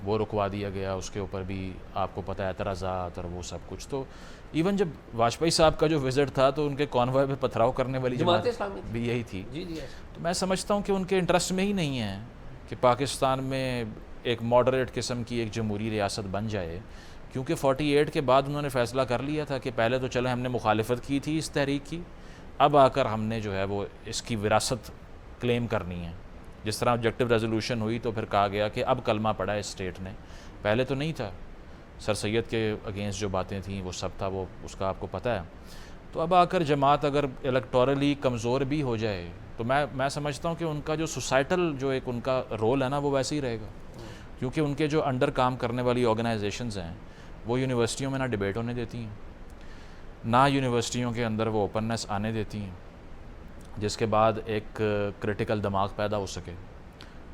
Speaker 1: وہ رکوا دیا گیا, اس کے اوپر بھی آپ کو پتہ ہے اعتراضات اور وہ سب کچھ. تو ایون جب واجپئی صاحب کا جو وزٹ تھا تو ان کے کانوائے پہ پتھراؤ کرنے والی
Speaker 2: جماعت اسلامی
Speaker 1: بھی یہی تھی.
Speaker 2: جی جی
Speaker 1: تو میں سمجھتا ہوں کہ ان کے انٹرسٹ میں ہی نہیں ہے کہ پاکستان میں ایک ماڈریٹ قسم کی ایک جمہوری ریاست بن جائے, کیونکہ 48 کے بعد انہوں نے فیصلہ کر لیا تھا کہ پہلے تو چلے ہم نے مخالفت کی تھی اس تحریک کی, اب آ کر ہم نے جو ہے وہ اس کی وراثت کلیم کرنی ہے. جس طرح آبجیکٹو ریزولوشن ہوئی تو پھر کہا گیا کہ اب کلمہ پڑا ہے اسٹیٹ نے, پہلے تو نہیں تھا. سر سید کے اگینسٹ جو باتیں تھیں وہ سب تھا, وہ اس کا آپ کو پتہ ہے. تو اب آ کر جماعت اگر الیکٹورلی کمزور بھی ہو جائے تو میں سمجھتا ہوں کہ ان کا جو سوسائٹل جو ایک ان کا رول ہے نا وہ ویسے ہی رہے گا, کیونکہ ان کے جو انڈر کام کرنے والی آرگنائزیشنز ہیں وہ یونیورسٹیوں میں نہ ڈیبیٹ ہونے دیتی ہیں, نہ یونیورسٹیوں کے اندر وہ اوپننس آنے دیتی ہیں, جس کے بعد ایک کرٹیکل دماغ پیدا ہو سکے.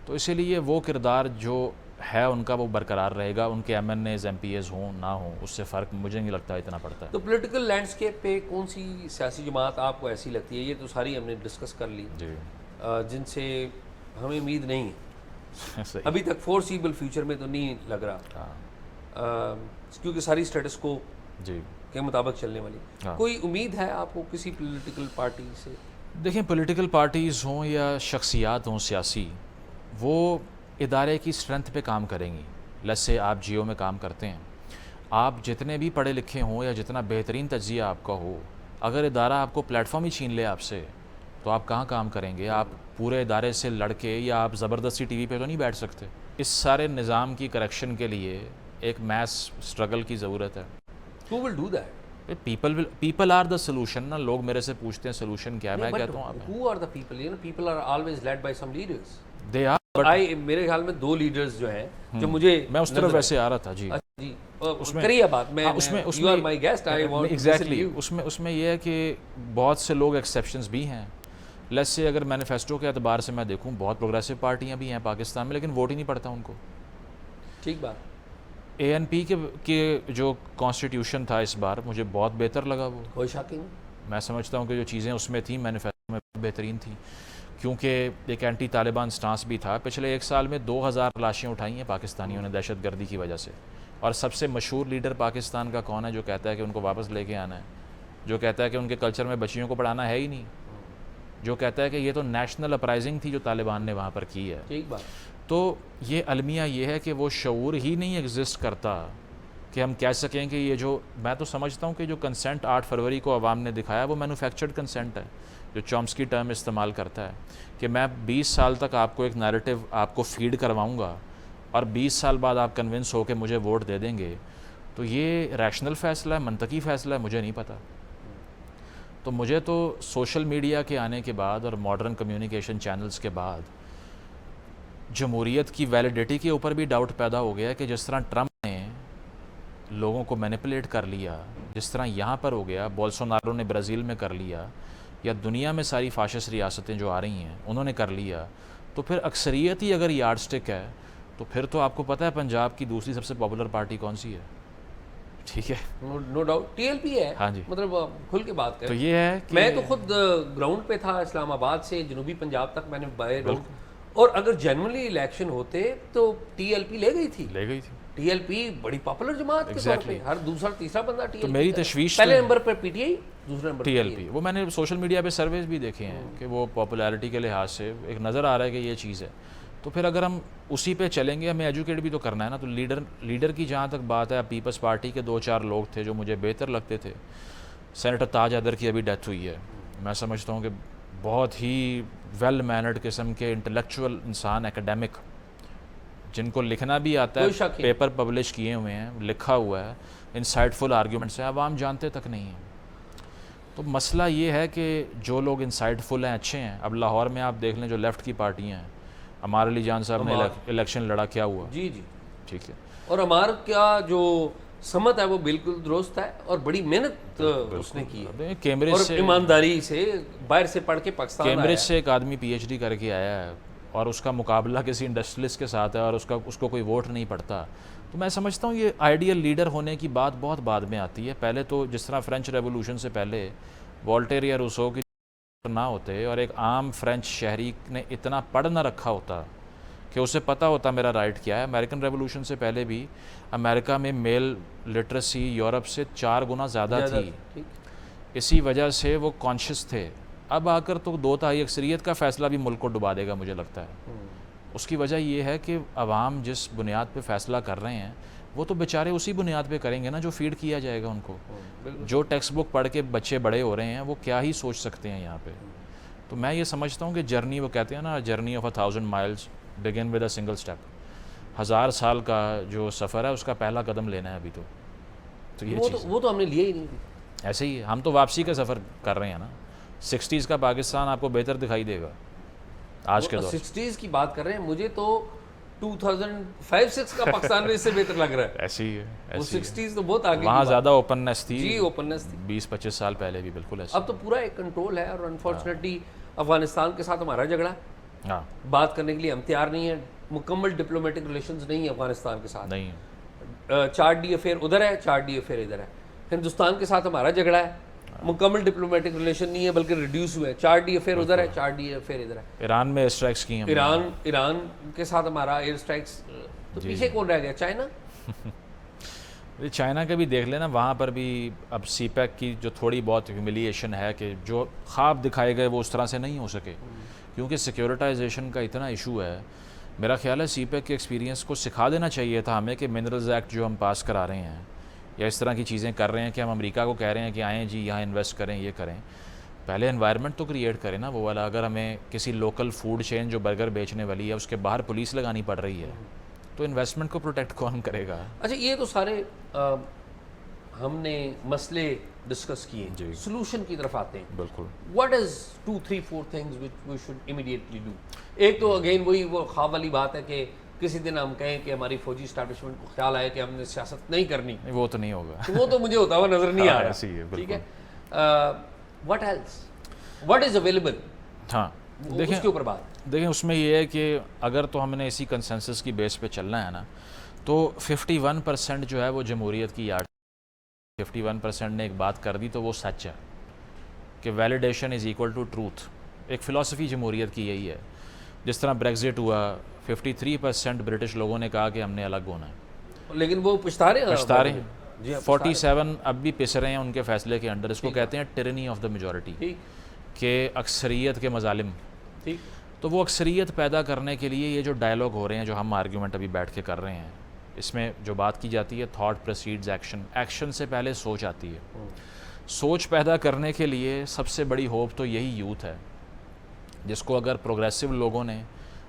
Speaker 1: تو اسی لیے وہ کردار جو ہے ان کا وہ برقرار رہے گا, ان کے M N As M P As ہوں نہ ہوں اس سے فرق مجھے نہیں لگتا اتنا پڑتا ہے.
Speaker 2: تو پولیٹیکل لینڈسکیپ پہ کون سی سیاسی جماعت آپ کو ایسی لگتی ہے؟ یہ تو ساری ہم نے ڈسکس کر لی
Speaker 1: جی
Speaker 2: جن سے ہمیں امید نہیں
Speaker 1: صحیح.
Speaker 2: ابھی تک فورسیبل فیوچر میں تو نہیں لگ رہا, کیونکہ ساری اسٹیٹس کو
Speaker 1: جی
Speaker 2: کے مطابق چلنے والی. کوئی امید ہے آپ کو کسی پولیٹیکل پارٹی سے؟
Speaker 1: دیکھیں پولیٹیکل پارٹیز ہوں یا شخصیات ہوں سیاسی, وہ ادارے کی اسٹرینتھ پہ کام کریں گی. لیٹس سے آپ جیو میں کام کرتے ہیں, آپ جتنے بھی پڑھے لکھے ہوں یا جتنا بہترین تجزیہ آپ کا ہو, اگر ادارہ آپ کو پلیٹ فارم ہی چھین لے آپ سے تو آپ کہاں کام کریں گے؟ آپ پورے ادارے سے لڑ کے یا آپ زبردستی ٹی وی پہ تو نہیں بیٹھ سکتے. اس سارے نظام کی کریکشن کے لیے ایک میس اسٹرگل کی ضرورت ہے.
Speaker 2: Who will do that?
Speaker 1: People are the solution نا. لوگ میرے سے پوچھتے ہیں سولوشن کیا ہے, میں کہتا ہوں آپ
Speaker 2: Who are the people? You know, people are always led by some leaders.
Speaker 1: They are.
Speaker 2: میرے خیال میں 2 لیڈرز جو ہیں جو مجھے
Speaker 1: میں اس طرف ویسے آ رہا تھا. جی
Speaker 2: جی کریے بات. میں you are my guest. I want to listen to you.
Speaker 1: اس میں یہ ہے کہ بہت سے لوگ ایکسیپشنز بھی ہیں. لیٹس سے اگر مینیفیسٹو کے اعتبار سے میں دیکھوں بہت پروگریسو پارٹیاں بھی ہیں پاکستان میں, لیکن ووٹ ہی نہیں پڑتا ان کو.
Speaker 2: ٹھیک بات.
Speaker 1: اے این پی کے جو کانسٹیٹیوشن تھا اس بار مجھے بہت بہتر لگا. وہ
Speaker 2: کوئی شک نہیں.
Speaker 1: میں سمجھتا ہوں کہ جو چیزیں اس میں تھیں مینیفیسٹو میں بہترین تھیں, کیونکہ ایک اینٹی طالبان سٹانس بھی تھا. پچھلے 1 سال میں 2000 لاشیں اٹھائی ہیں پاکستانیوں نے دہشت گردی کی وجہ سے, اور سب سے مشہور لیڈر پاکستان کا کون ہے جو کہتا ہے کہ ان کو واپس لے کے آنا ہے, جو کہتا ہے کہ ان کے کلچر میں بچیوں کو پڑھانا ہے ہی نہیں, جو کہتا ہے کہ یہ تو نیشنل اپرائزنگ تھی جو طالبان نے وہاں پر کی ہے.
Speaker 2: ٹھیک بات.
Speaker 1: تو یہ المیہ یہ ہے کہ وہ شعور ہی نہیں ایگزسٹ کرتا کہ ہم کہہ سکیں کہ یہ جو, میں تو سمجھتا ہوں کہ جو کنسنٹ 8 فروری کو عوام نے دکھایا وہ مینوفیکچرڈ کنسنٹ ہے, جو چومسکی ٹرم استعمال کرتا ہے کہ میں 20 سال تک آپ کو ایک نیریٹو آپ کو فیڈ کرواؤں گا اور 20 سال بعد آپ کنونس ہو کے مجھے ووٹ دے دیں گے. تو یہ ریشنل فیصلہ ہے, منطقی فیصلہ ہے, مجھے نہیں پتہ. تو مجھے تو سوشل میڈیا کے آنے کے بعد اور ماڈرن کمیونیکیشن چینلز کے بعد جمہوریت کی ویلیڈیٹی کے اوپر بھی ڈاؤٹ پیدا ہو گیا کہ جس طرح ٹرمپ نے لوگوں کو مینیپولیٹ کر لیا, جس طرح یہاں پر ہو گیا, بولسونارو نے برازیل میں کر لیا, یا دنیا میں ساری فاشسٹ ریاستیں جو آ رہی ہیں انہوں نے کر لیا, تو پھر اکثریت ہی اگر یارڈ سٹک ہے تو پھر تو آپ کو پتہ ہے پنجاب کی دوسری سب سے پاپولر پارٹی کون سی ہے؟ ٹھیک ہے,
Speaker 2: no doubt T L P ہے.
Speaker 1: ہاں جی,
Speaker 2: مطلب کھل کے بات کریں.
Speaker 1: تو یہ ہے کہ
Speaker 2: میں تو خود گراؤنڈ پہ تھا, اسلام آباد سے جنوبی پنجاب تک میں نے بائی روڈ, اور اگر جنرلی الیکشن ہوتے تو ٹی ایل پی لے گئی تھی. ٹی ایل پی بڑی پاپولر جماعت کے طور پہ, ہر دوسرا تیسرا بندہ ٹی ایل پی.
Speaker 1: تو میری تشویش
Speaker 2: پہلے number per P T I, دوسرے نمبر
Speaker 1: ٹی ایل پی. وہ میں نے سوشل میڈیا پہ سرویز بھی دیکھے ہیں کہ وہ پاپولیرٹی کے لحاظ سے ایک نظر آ رہا ہے کہ یہ چیز ہے. تو پھر اگر ہم اسی پہ چلیں گے, ہمیں ایجوکیٹ بھی تو کرنا ہے نا. تو لیڈر کی جہاں تک بات ہے, پیپلز پارٹی کے 2-4 لوگ تھے جو مجھے بہتر لگتے تھے. سینیٹر تاج حیدر کی ابھی ڈیتھ ہوئی ہے, میں سمجھتا ہوں کہ بہت ہی ویل مینرڈ قسم کے انٹلیکچوئل انسان, ایکیڈیمک, جن کو لکھنا بھی آتا ہے, پیپر پبلش کیے ہوئے ہیں, لکھا ہوا ہے, انسائٹفل آرگیومنٹس ہیں, عوام جانتے تک نہیں ہیں. تو مسئلہ یہ ہے کہ جو لوگ انسائٹفل ہیں, اچھے ہیں. اب لاہور میں آپ دیکھ لیں جو لیفٹ کی پارٹیاں ہیں, عمار علی جان صاحب نے الیکشن لڑا, کیا ہوا؟
Speaker 2: جی جی
Speaker 1: ٹھیک ہے.
Speaker 2: اور عمار کا جو سمت ہے وہ بالکل درست ہے, اور بڑی محنت اس نے کی ہے,
Speaker 1: کیمبرج سے,
Speaker 2: ایمانداری سے, باہر سے پڑھ کے پاکستان آیا.
Speaker 1: کیمبرج سے ایک آدمی پی ایچ ڈی کر کے آیا ہے, اور اس کا مقابلہ کسی انڈسٹریلسٹ کے ساتھ ہے, اور اس کو کوئی ووٹ نہیں پڑتا. تو میں سمجھتا ہوں یہ آئیڈیل لیڈر ہونے کی بات بہت بعد میں آتی ہے. پہلے تو جس طرح فرینچ ریولوشن سے پہلے والٹیر یا روسو کی نہ ہوتے اور ایک عام فرینچ شہری نے اتنا پڑھ نہ رکھا ہوتا کہ اسے پتہ ہوتا میرا رائٹ کیا ہے. امریکن ریولوشن سے پہلے بھی امریکہ میں میل لٹریسی یورپ سے 4 گنا زیادہ تھی. اسی وجہ سے وہ کانشیس تھے. اب آ کر تو 2/3 اکثریت کا فیصلہ بھی ملک کو ڈبا دے گا مجھے لگتا ہے. اس کی وجہ یہ ہے کہ عوام جس بنیاد پہ فیصلہ کر رہے ہیں وہ تو بیچارے اسی بنیاد پہ کریں گے نا جو فیڈ کیا جائے گا ان کو. جو ٹیکسٹ بک پڑھ کے بچے بڑے ہو رہے ہیں وہ کیا ہی سوچ سکتے ہیں یہاں پہ. تو میں یہ سمجھتا ہوں کہ جرنی وہ کہتے ہیں نا journey of 1000 miles begin with a single step. 1000 سال کا جو سفر ہے اس کا پہلا قدم لینا ہے ابھی تو یہ چیز
Speaker 2: وہ تو ہم نے لیا ہی نہیں.
Speaker 1: ایسے ہی ہم تو واپسی کا سفر کر رہے ہیں نا. 60s کا پاکستان آپ کو بہتر دکھائی دے گا آج کے دور.
Speaker 2: 60s کی بات کر رہے ہیں, مجھے تو 2005-6 کا پاکستان اس سے بہتر لگ رہا ہے.
Speaker 1: ایسے ہی ہے.
Speaker 2: وہ 60s تو بہت آگے,
Speaker 1: وہاں زیادہ اوپننس تھی.
Speaker 2: جی اوپننس تھی
Speaker 1: 20-25 سال پہلے بھی بالکل ایسے.
Speaker 2: اب تو پورا ایک کنٹرول ہے. اور انفارچونیٹلی افغانستان کے ساتھ ہمارا جھگڑا ہے,
Speaker 1: ہاں
Speaker 2: بات کرنے کے لیے ہم تیار نہیں ہیں. مکمل ڈپلومیٹک ریلیشنز نہیں ہیں افغانستان کے ساتھ.
Speaker 1: نہیں
Speaker 2: 4 ڈی افیئر ادھر ہے, 4 ڈی افیئر ادھر ہے. ہندوستان کے ساتھ ہمارا جھگڑا ہے, مکمل ڈپلومیٹک ریلیشن نہیں ہے بلکہ ریڈیوس ہوئے ہیں. 4 ڈی افیئر ادھر ہے, 4 ڈی افیئر ادھر ہے.
Speaker 1: ایران میں اسٹرائکس کی ہیں.
Speaker 2: ایران کے ساتھ ہمارا ایئر اسٹرائکس, تو پیچھے کون رہ گیا؟ چائنا.
Speaker 1: چائنا کا بھی دیکھ لینا, وہاں پر بھی اب سی پیک کی جو تھوڑی بہت ہیوملیشن ہے کہ جو خواب دکھائے گئے وہ اس طرح سے نہیں ہو سکے کیونکہ سیکیورٹائزیشن کا اتنا ایشو ہے. میرا خیال ہے سی پیک کے ایکسپیرینس کو سکھا دینا چاہیے تھا ہمیں کہ منرلز ایکٹ جو ہم پاس کرا رہے ہیں یا اس طرح کی چیزیں کر رہے ہیں کہ ہم امریکہ کو کہہ رہے ہیں کہ آئیں جی یہاں انویسٹ کریں, یہ کریں, پہلے انوائرمنٹ تو کریٹ کریں نا وہ والا. اگر ہمیں کسی لوکل فوڈ چین جو برگر بیچنے والی ہے اس کے باہر پولیس لگانی پڑ رہی ہے تو انویسٹمنٹ کو پروٹیکٹ کون کرے گا؟
Speaker 2: اچھا یہ تو سارے ہم نے مسئلے ڈسکس کیے, سولوشن کی طرف آتے ہیں.
Speaker 1: بالکل.
Speaker 2: What is 2-3-4 things which we should immediately do؟ ایک تو اگین وہی وہ خواب والی بات ہے کہ کسی دن ہم کہیں کہ ہماری فوجی اسٹیبلشمنٹ کو خیال آئے کہ ہم نے سیاست نہیں کرنی.
Speaker 1: وہ تو نہیں ہوگا.
Speaker 2: وہ تو مجھے ہوتا ہوا نظر نہیں آ رہا. ٹھیک ہے. What else? What is available?
Speaker 1: ہاں
Speaker 2: دیکھیں اس کے اوپر بات.
Speaker 1: دیکھیں اس میں یہ ہے کہ اگر تو ہم نے اسی کنسنسس کی بیس پہ چلنا ہے نا تو 51% جو ہے وہ جمہوریت کی یاد. 51% نے ایک بات کر دی تو وہ سچ ہے کہ validation is equal to truth. ایک فلاسفی جمہوریت کی یہی ہے. جس طرح بریگزٹ ہوا 53% برٹش لوگوں نے کہا کہ ہم نے الگ ہونا ہے,
Speaker 2: لیکن وہ پچھتا رہے ہیں.
Speaker 1: 47 اب بھی پس رہے ہیں ان کے فیصلے کے انڈر. اس کو کہتے ہیں ٹرنی آف دا میجورٹی, کہ اکثریت کے مظالم. تو وہ اکثریت پیدا کرنے کے لیے یہ جو ڈائلاگ ہو رہے ہیں جو ہم آرگیومنٹ ابھی بیٹھ کے کر رہے ہیں اس میں جو بات کی جاتی ہے تھاٹ پریسیڈز ایکشن, ایکشن سے پہلے سوچ آتی ہے. سوچ پیدا کرنے کے لیے سب سے بڑی ہوپ تو یہی یوتھ ہے جس کو اگر پروگریسو لوگوں نے,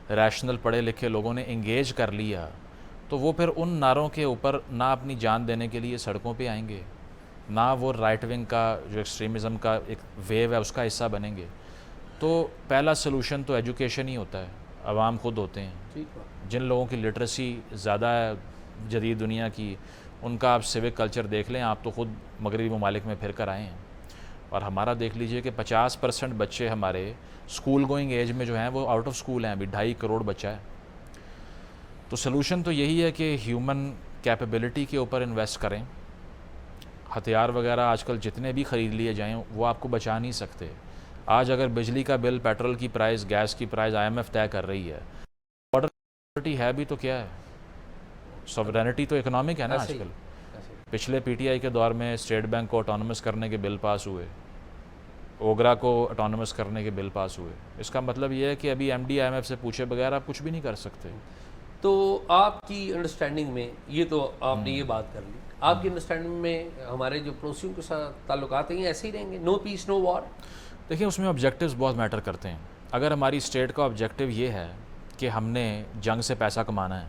Speaker 1: ریشنل پڑھے لکھے لوگوں نے انگیج کر لیا تو وہ پھر ان نعروں کے اوپر نہ اپنی جان دینے کے لیے سڑکوں پہ آئیں گے, نہ وہ رائٹ ونگ کا جو ایکسٹریمزم کا ایک ویو ہے اس کا حصہ بنیں گے. تو پہلا سلوشن تو ایجوکیشن ہی ہوتا ہے. عوام خود ہوتے ہیں جن لوگوں کی لٹریسی زیادہ ہے جدید دنیا کی, ان کا آپ سیوک کلچر دیکھ لیں. آپ تو خود مغربی ممالک میں پھر کر آئے ہیں, اور ہمارا دیکھ لیجئے کہ 50% بچے ہمارے اسکول گوئنگ ایج میں جو ہیں وہ آؤٹ آف اسکول ہیں. ابھی 2.5 کروڑ بچہ ہے. تو سلوشن تو یہی ہے کہ ہیومن کیپیبلٹی کے اوپر انویسٹ کریں. ہتھیار وغیرہ آج کل جتنے بھی خرید لیے جائیں وہ آپ کو بچا نہیں سکتے. آج اگر بجلی کا بل, پیٹرول کی پرائز, گیس کی پرائز IMF طے کر رہی ہے, سوورنٹی ہے بھی تو کیا ہے؟ سوورنٹی تو اکنامک ہے نا آج کل. پچھلے PTI کے دور میں اسٹیٹ بینک کو اٹانومس کرنے کے بل پاس ہوئے, اوگرا کو اٹانومس کرنے کے بل پاس ہوئے. اس کا مطلب یہ ہے کہ ابھی MD IMF سے پوچھے بغیر آپ کچھ بھی نہیں کر سکتے.
Speaker 2: تو آپ کی انڈرسٹینڈنگ میں, یہ تو آپ نے یہ بات کر لی, آپ کی انڈرسٹینڈنگ میں ہمارے جو پڑوسیوں کے ساتھ تعلقات ہیں ایسے ہی رہیں گے؟ نو پیس نو وار؟
Speaker 1: دیکھیں اس میں آبجیکٹیوز بہت میٹر کرتے ہیں. اگر ہماری اسٹیٹ کا آبجیکٹیو یہ ہے کہ ہم نے جنگ سے پیسہ کمانا ہے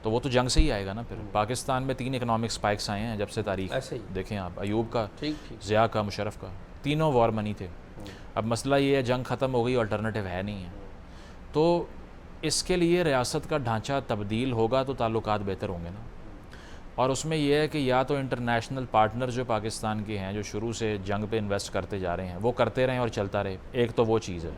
Speaker 1: تو وہ تو جنگ سے ہی آئے گا نا. پھر پاکستان میں 3 اکنامک اسپائکس آئے ہیں جب سے تاریخ دیکھیں آپ, ایوب کا, ضیاء کا, مشرف کا, تینوں وار منی تھے. اب مسئلہ یہ ہے جنگ ختم ہو گئی, الٹرنیٹیو ہے نہیں ہے. تو اس کے لیے ریاست کا ڈھانچہ تبدیل ہوگا تو تعلقات بہتر ہوں گے نا. اور اس میں یہ ہے کہ یا تو انٹرنیشنل پارٹنر جو پاکستان کے ہیں جو شروع سے جنگ پہ انویسٹ کرتے جا رہے ہیں وہ کرتے رہیں اور چلتا رہے, ایک تو وہ چیز ہے.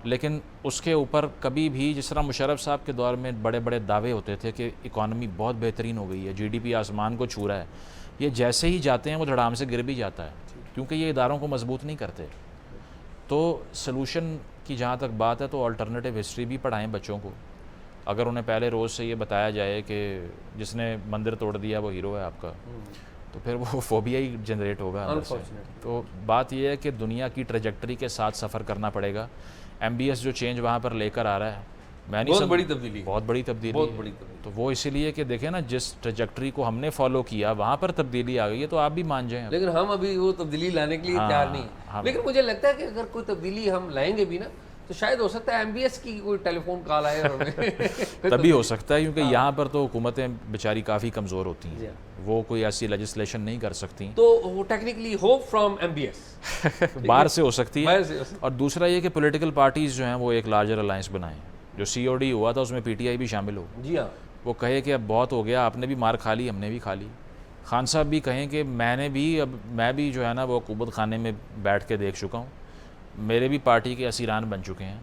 Speaker 1: لیکن اس کے اوپر کبھی بھی جس طرح مشرف صاحب کے دور میں بڑے بڑے دعوے ہوتے تھے کہ اکانومی بہت بہترین ہو گئی ہے, GDP آسمان کو چھو رہا ہے, یہ جیسے ہی جاتے ہیں وہ دھڑام سے گر بھی جاتا ہے کیونکہ یہ اداروں کو مضبوط نہیں کرتے. تو سلوشن کی جہاں تک بات ہے تو آلٹرنیٹیو ہسٹری بھی پڑھائیں بچوں کو. اگر انہیں پہلے روز سے یہ بتایا جائے کہ جس نے مندر توڑ دیا وہ ہیرو ہے آپ کا, تو پھر وہ فوبیا ہی جنریٹ ہوگا اندر سے. تو بات یہ ہے کہ دنیا کی ٹریجیکٹری کے ساتھ سفر کرنا پڑے گا. ایم بی ایس جو چینج وہاں پر لے کر آ رہا ہے, میں نہیں
Speaker 2: بہت بڑی تبدیلی,
Speaker 1: بہت بڑی تبدیلی ہے. تو وہ اسی لیے کہ دیکھیں نا, جس ٹریجیکٹری کو ہم نے فالو کیا وہاں پر تبدیلی آ گئی ہے, تو آپ بھی مان جائیں.
Speaker 2: لیکن ہم ابھی وہ تبدیلی لانے کے لیے تیار نہیں ہیں. لیکن مجھے لگتا ہے کہ اگر کوئی تبدیلی ہم لائیں گے بھی نا, تو شاید ہو سکتا ہے ایم بی ایس کی کوئی ٹیلی فون کال آئے اور ہمیں
Speaker 1: تبھی ہو سکتا ہے, کیونکہ یہاں پر تو حکومتیں بیچاری کافی کمزور ہوتی ہیں, وہ کوئی ایسی لیجسلیشن نہیں کر سکتی,
Speaker 2: تو وہ technically hope from M B S
Speaker 1: باہر سے ہو سکتی ہے. اور دوسرا یہ کہ پولیٹیکل پارٹیز جو ہیں وہ ایک لارجر الائنس بنائیں. جو سی او ڈی ہوا تھا اس میں پی ٹی آئی بھی شامل ہو.
Speaker 2: جی ہاں,
Speaker 1: وہ کہے کہ اب بہت ہو گیا, آپ نے بھی مار کھا لی, ہم نے بھی کھا لی. خان صاحب بھی کہیں کہ میں بھی جو ہے نا وہ حکومت خانے میں بیٹھ کے دیکھ چکا ہوں, میرے بھی پارٹی کے اسیران بن چکے ہیں.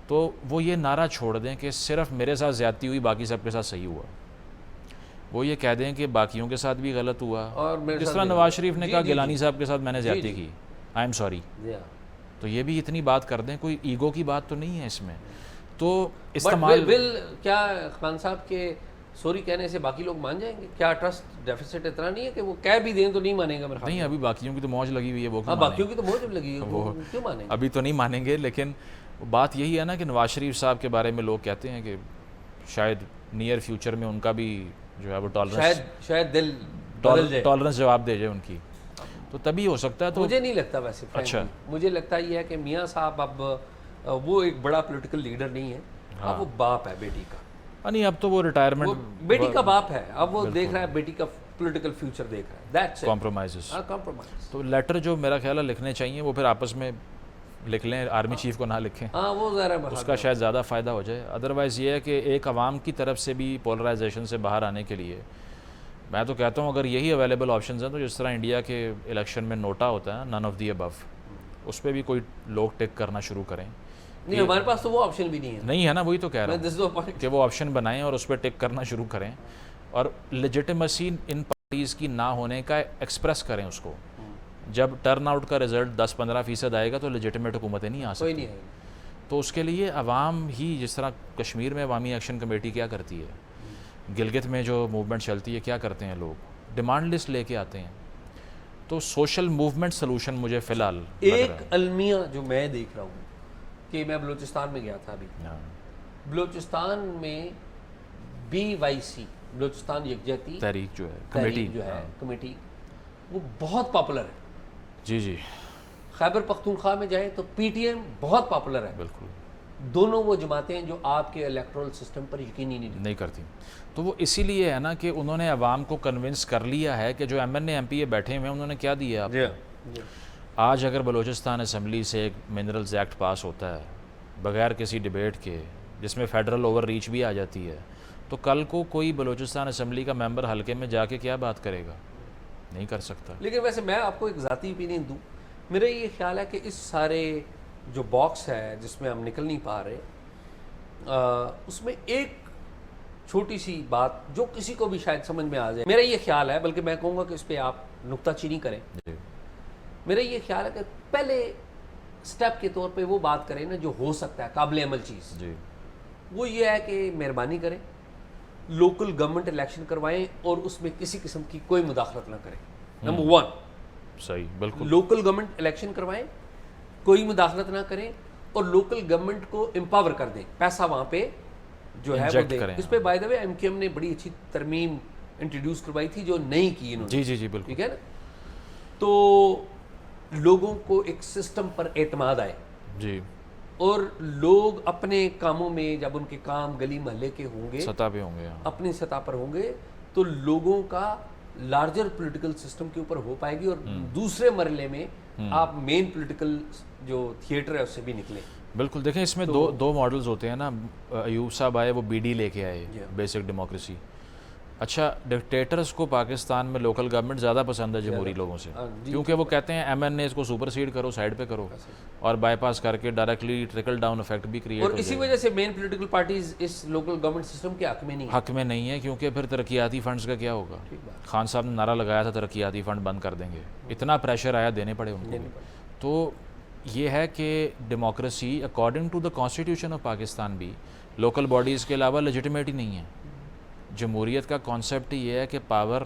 Speaker 1: تو وہ یہ نعرہ چھوڑ دیں کہ صرف میرے ساتھ زیادتی ہوئی, باقی سب کے ساتھ صحیح ہوا. وہ یہ کہہ دیں کہ باقیوں کے ساتھ بھی غلط ہوا,
Speaker 2: اور
Speaker 1: جس طرح نواز شریف نے کہا گیلانی صاحب کے ساتھ میں نے زیادتی کی, آئی ایم سوری. تو یہ بھی اتنی بات کر دیں, کوئی ایگو کی بات تو نہیں ہے اس میں. تو استعمال
Speaker 2: کیا خان صاحب کے سوری کہنے سے باقی لوگ مان جائیں گے؟ کیا ٹرسٹ ڈیفیسٹ اتنا نہیں ہے کہ وہ کہہ بھی دیں تو نہیں مانیں گا؟ میرا
Speaker 1: نہیں, ابھی باقیوں کی تو موج لگی ہوئی ہے, وہ
Speaker 2: باقیوں کی تو موج لگی ہے, وہ کیوں مانیں گے؟
Speaker 1: ابھی تو نہیں مانیں گے. لیکن بات یہی ہے نا کہ نواز شریف صاحب کے بارے میں لوگ کہتے ہیں کہ شاید نیئر فیوچر میں ان کا بھی جو ہے وہ
Speaker 2: شاید دل
Speaker 1: ٹالرنس جواب دے جائے ان کی, تو تبھی ہو سکتا ہے. تو
Speaker 2: مجھے نہیں لگتا ویسے.
Speaker 1: اچھا,
Speaker 2: مجھے لگتا یہ ہے کہ میاں صاحب اب وہ ایک بڑا پولیٹیکل لیڈر نہیں ہے, اب وہ باپ ہے بیٹی کا.
Speaker 1: نہیں, اب تو وہ ریٹائرمنٹ,
Speaker 2: بیٹی کا باپ ہے, اب وہ دیکھ رہا ہے بیٹی کا پولیٹیکل فیوچر دیکھ رہا ہے. That's
Speaker 1: compromises. تو لیٹر جو میرا خیال ہے لکھنے چاہیے وہ پھر آپس میں لکھ لیں, آرمی چیف کو نہ لکھیں,
Speaker 2: وہ ظاہر ہے
Speaker 1: اس کا شاید زیادہ فائدہ ہو جائے. ادروائز یہ ہے کہ ایک عوام کی طرف سے بھی پولرائزیشن سے باہر آنے کے لیے میں تو کہتا ہوں اگر یہی اویلیبل آپشنز ہیں تو جس طرح انڈیا کے الیکشن میں نوٹا ہوتا ہے نن آف دی ابو, اس پہ بھی کوئی لوگ ٹک کرنا شروع کریں.
Speaker 2: نہیں, ہمارے پاس تو وہ آپشن بھی نہیں ہے.
Speaker 1: نہیں ہے نا, وہی تو کہہ رہا ہوں کہ وہ آپشن بنائیں اور اس پہ ٹک کرنا شروع کریں, اور لیجیٹیمیسی ان پارٹیز کی نہ ہونے کا ایکسپریس کریں اس کو. جب ٹرن آؤٹ کا رزلٹ 10-15% آئے گا تو لیجیٹیمیٹ حکومتیں نہیں آ سکتی. تو اس کے لیے عوام ہی, جس طرح کشمیر میں عوامی ایکشن کمیٹی کیا کرتی ہے, گلگت میں جو موومنٹ چلتی ہے کیا کرتے ہیں لوگ, ڈیمانڈ لسٹ لے کے آتے ہیں. تو سوشل موومنٹ سلوشن مجھے فی الحال
Speaker 2: ایک المیہ جو میں دیکھ رہا ہوں کہ میں بلوچستان میں گیا تھا ابھی, بلوچستان میں BYC بلوچستان یکجہتی
Speaker 1: تحریک جو ہے
Speaker 2: کمیٹی وہ بہت پاپولر ہے.
Speaker 1: جی,
Speaker 2: خیبر پختونخوا میں جائیں تو PTM بہت پاپولر ہے.
Speaker 1: بالکل,
Speaker 2: دونوں وہ جماعتیں ہیں جو آپ کے الیکٹرل سسٹم پر یقینی نہیں
Speaker 1: کرتی. تو وہ اسی لیے ہے نا کہ انہوں نے عوام کو کنونس کر لیا ہے کہ جو MNA MP بیٹھے ہوئے ہیں انہوں نے کیا دیا آپ کو. آج اگر بلوچستان اسمبلی سے ایک منرلز ایکٹ پاس ہوتا ہے بغیر کسی ڈیبیٹ کے, جس میں فیڈرل اوور ریچ بھی آ جاتی ہے, تو کل کو کوئی بلوچستان اسمبلی کا ممبر حلقے میں جا کے کیا بات کرے گا؟ نہیں کر سکتا.
Speaker 2: لیکن ویسے میں آپ کو ایک ذاتی اوپینین دوں, میرا یہ خیال ہے کہ اس سارے جو باکس ہے جس میں ہم نکل نہیں پا رہے, اس میں ایک چھوٹی سی بات جو کسی کو بھی شاید سمجھ میں آ جائے, میرا یہ خیال ہے, بلکہ میں کہوں گا کہ اس پہ آپ نکتہ چینی کریں. میرا یہ خیال ہے کہ پہلے سٹیپ کے طور پہ وہ بات کریں نا جو ہو سکتا ہے قابل عمل چیز. وہ یہ ہے کہ مہربانی کریں لوکل گورنمنٹ الیکشن کروائیں اور اس میں کسی قسم کی کوئی مداخلت نہ کریں. نمبر 1
Speaker 1: صحیح, بالکل,
Speaker 2: لوکل گورنمنٹ الیکشن کروائیں, کوئی مداخلت نہ کریں, اور لوکل گورنمنٹ کو امپاور کر دیں, پیسہ وہاں پہ جو ہے وہ دیں. اس پہ بائی دا وے MQM نے بڑی اچھی ترمیم انٹروڈیوس کروائی تھی جو نہیں کی انہوں نے.
Speaker 1: جی بالکل,
Speaker 2: ٹھیک ہے نا. تو لوگوں کو ایک سسٹم پر اعتماد آئے
Speaker 1: جی,
Speaker 2: اور لوگ اپنے کاموں میں جب ان کے کام گلی محلے کے ہوں گے,
Speaker 1: سطح پہ ہوں گے,
Speaker 2: اپنی سطح پر ہوں گے, تو لوگوں کا لارجر پولیٹیکل سسٹم کے اوپر ہو پائے گی, اور دوسرے مرحلے میں آپ مین پولیٹیکل جو تھیٹر ہے اس سے بھی نکلیں.
Speaker 1: بالکل. دیکھیں اس میں دو ماڈلز ہوتے ہیں نا. ایوب صاحب آئے, وہ BD لے کے آئے, بیسک ڈیموکریسی. اچھا, ڈکٹیٹرز کو پاکستان میں لوکل گورنمنٹ زیادہ پسند ہے جمہوری لوگوں سے, کیونکہ وہ کہتے ہیں MNAs کو سپر سیڈ کرو, سائڈ پہ کرو, اور بائی پاس کر کے ڈائریکٹلی ٹرکل ڈاؤن افیکٹ بھی کریٹ ہو جائے.
Speaker 2: اور اسی وجہ سے مین پولیٹیکل پارٹیز اس لوکل گورنمنٹ سسٹم کے حق میں
Speaker 1: نہیں ہے, کیونکہ پھر ترقیاتی فنڈز کا کیا ہوگا. خان صاحب نے نعرہ لگایا تھا ترقیاتی فنڈ بند کر دیں گے, اتنا پریشر آیا, دینے پڑے ان کو. تو یہ ہے کہ democracy according to the constitution of Pakistan بھی لوکل باڈیز کے علاوہ لیجیٹیمیٹ ہی نہیں ہے. جمہوریت کا کانسیپٹ یہ ہے کہ پاور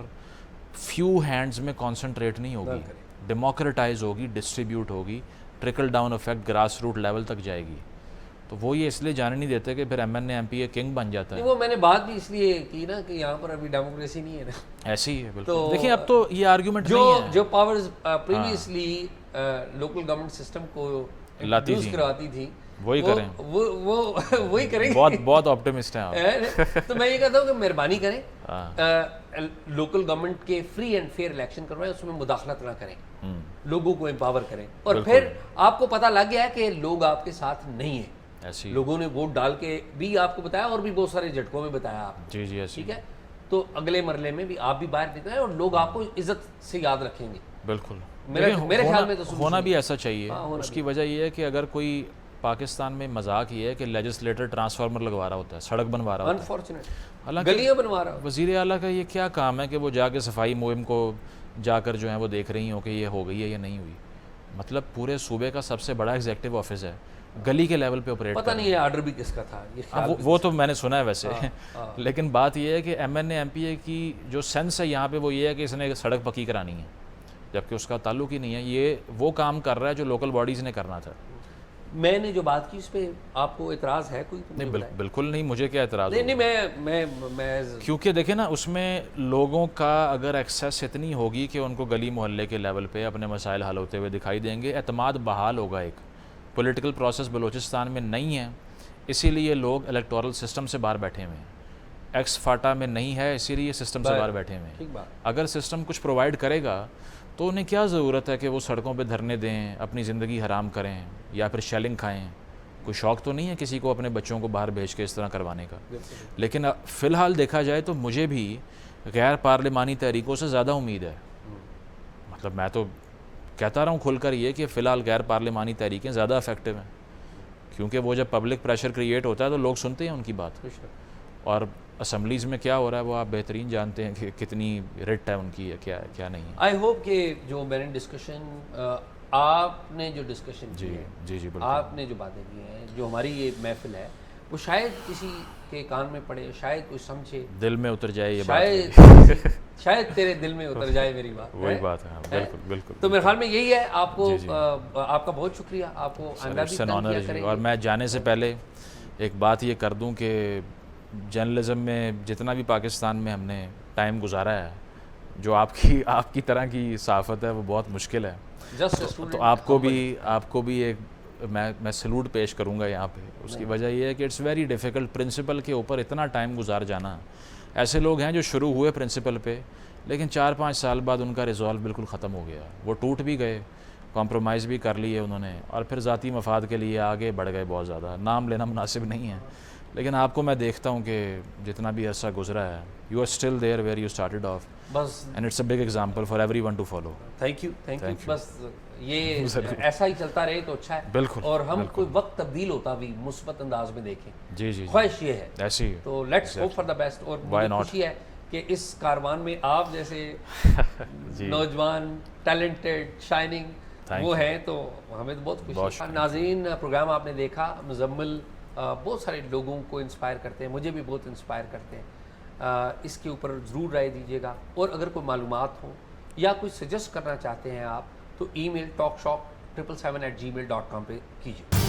Speaker 1: فیو ہینڈز میں کانسنٹریٹ نہیں ہوگی, ڈیموکریٹائز ہوگی, ڈسٹریبیوٹ ہوگی, trickle down effect grass root level تک جائے گی. تو وہ یہ اس لیے جانے نہیں دیتے کہ پھر MNA-MPA کنگ بن جاتا ہے.
Speaker 2: وہ میں نے بات بھی اس لیے کی نا کہ یہاں پر ابھی ڈیموکریسی نہیں ہے نا.
Speaker 1: ایسے ہی ہے بالکل. دیکھیں اب تو یہ آرگیومنٹ نہیں ہے.
Speaker 2: جو powers previously local government system کو انٹروڈیوس کرواتی تھی
Speaker 1: وہی کریں,
Speaker 2: وہی کریں.
Speaker 1: بہت آپٹیمسٹ ہیں آپ.
Speaker 2: تو میں یہ کہتا ہوں کہ مہربانی کریں, لوکل گورنمنٹ کے فری اینڈ فیئر الیکشن کروائیں, اس میں مداخلت نہ کریں, لوگوں کو امپاور کریں. اور پھر آپ کو پتہ لگ گیا ہے کہ لوگ آپ کے ساتھ نہیں ہیں, لوگوں نے ووٹ ڈال کے بھی آپ کو بتایا اور بھی بہت سارے جھٹکوں میں بتایا آپ.
Speaker 1: جی جی ایسے
Speaker 2: ٹھیک ہے, تو اگلے مرلے میں بھی آپ بھی باہر نکلیں اور لوگ آپ کو عزت سے یاد رکھیں گے.
Speaker 1: بالکل
Speaker 2: میرے خیال میں تو
Speaker 1: ہونا بھی ایسا چاہیے. اس کی وجہ یہ ہے کہ اگر کوئی پاکستان میں مذاق یہ ہے کہ لیجسلیٹر ٹرانسفارمر لگوا رہا ہوتا ہے, سڑک بنوا رہا ہوتا ہے,
Speaker 2: حالانکہ گلیاں بنوا رہا.
Speaker 1: وزیر اعلیٰ کا یہ کیا کام ہے کہ وہ جا کے صفائی مہم کو جا کر جو ہے وہ دیکھ رہی ہوں کہ یہ ہو گئی ہے یا نہیں ہوئی. مطلب پورے صوبے کا سب سے بڑا ایگزیکٹو آفس ہے, گلی کے لیول پہ آپریٹ
Speaker 2: پتہ نہیں ہے آرڈر بھی کس کا تھا.
Speaker 1: وہ تو میں نے سنا ہے ویسے, لیکن بات یہ ہے کہ MNA-MPA کی جو سینس ہے یہاں پہ وہ یہ ہے کہ اس نے سڑک پکی کرانی ہے, جبکہ اس کا تعلق ہی نہیں ہے. یہ وہ کام کر رہا ہے جو لوکل باڈیز نے کرنا تھا.
Speaker 2: میں نے جو بات کی اس پہ آپ کو اعتراض ہے کوئی؟
Speaker 1: نہیں بالکل نہیں, مجھے کیا اعتراض ہے.
Speaker 2: نہیں میں
Speaker 1: کیونکہ دیکھیں نا اس میں لوگوں کا اگر ایکسیس اتنی ہوگی کہ ان کو گلی محلے کے لیول پہ اپنے مسائل حل ہوتے ہوئے دکھائی دیں گے, اعتماد بحال ہوگا. ایک پولیٹیکل پروسیس بلوچستان میں نہیں ہے, اسی لیے لوگ الیکٹورل سسٹم سے باہر بیٹھے ہوئے ہیں. ایکس فاٹا میں نہیں ہے, اسی لیے سسٹم سے باہر بیٹھے ہوئے ہیں. اگر سسٹم کچھ پرووائڈ کرے گا تو انہیں کیا ضرورت ہے کہ وہ سڑکوں پہ دھرنے دیں, اپنی زندگی حرام کریں یا پھر شیلنگ کھائیں. کوئی شوق تو نہیں ہے کسی کو اپنے بچوں کو باہر بھیج کے اس طرح کروانے کا. لیکن فی الحال دیکھا جائے تو مجھے بھی غیر پارلیمانی تحریکوں سے زیادہ امید ہے. مطلب میں تو کہتا رہا ہوں کھل کر یہ کہ فی الحال غیر پارلیمانی تحریکیں زیادہ افیکٹو ہیں, کیونکہ وہ جب پبلک پریشر کریٹ ہوتا ہے تو لوگ سنتے ہیں ان کی بات. اور اسمبلیز میں کیا ہو رہا ہے وہ آپ بہترین جانتے ہیں کہ کتنی رٹ ہے ان کی, کیا ہے کیا نہیں ہے.
Speaker 2: آئی ہوپ کہ جو میں نے ڈسکشن آپ نے جو ڈسکشن کی ہے,
Speaker 1: جی
Speaker 2: آپ نے جو باتیں کی ہیں, جو ہماری یہ محفل ہے, وہ شاید کسی کے کان میں پڑے, شاید کوئی سمجھے,
Speaker 1: دل میں اتر جائے یہ بات,
Speaker 2: شاید تیرے دل میں اتر جائے میری بات.
Speaker 1: وہی بات ہے, بالکل.
Speaker 2: تو میرے خیال میں یہی ہے. آپ کو آپ کا بہت شکریہ, آپ کو آئندہ بھی تنقید کریں.
Speaker 1: اور میں جانے سے پہلے ایک بات یہ کر دوں کہ جرنلزم میں جتنا بھی پاکستان میں ہم نے ٹائم گزارا ہے, جو آپ کی طرح کی صحافت ہے وہ بہت مشکل ہے. تو آپ کو بھی ایک میں سلوٹ پیش کروں گا یہاں پہ. اس کی وجہ یہ ہے کہ اٹس ویری ڈیفیکلٹ پرنسپل کے اوپر اتنا ٹائم گزار جانا. ایسے لوگ ہیں جو شروع ہوئے پرنسپل پہ, لیکن 4-5 سال بعد ان کا ریزولو بالکل ختم ہو گیا, وہ ٹوٹ بھی گئے, کمپرومائز بھی کر لیے انہوں نے, اور پھر ذاتی مفاد کے لیے آگے بڑھ گئے بہت زیادہ. نام لینا مناسب نہیں ہے, لیکن آپ کو میں دیکھتا ہوں کہ جتنا بھی عرصہ گزرا ہے, you are still there where you started off, and it's a big example for everyone to follow.
Speaker 2: Thank you. بس یہ ایسا ہی چلتا رہے تو اچھا ہے.
Speaker 1: بالکل.
Speaker 2: اور ہم کوئی وقت تبدیل ہوتا بھی مثبت انداز میں دیکھیں.
Speaker 1: جی
Speaker 2: خواہش یہ ہے
Speaker 1: ایسی ہے.
Speaker 2: تو let's hope for the best. اور مجھے خوشی ہے کہ اس کاروان میں آپ جیسے نوجوان ٹیلنٹڈ شائننگ وہ ہیں, تو ہمیں تو بہت خوشی ہے. ناظرین, پروگرام آپ نے دیکھا. مزمل بہت سارے لوگوں کو انسپائر کرتے ہیں, مجھے بھی بہت انسپائر کرتے ہیں. اس کے اوپر ضرور رائے دیجیے گا, اور اگر کوئی معلومات ہوں یا کوئی سجیسٹ کرنا چاہتے ہیں آپ, تو ای میل talkshop777@gmail.com پہ کیجیے.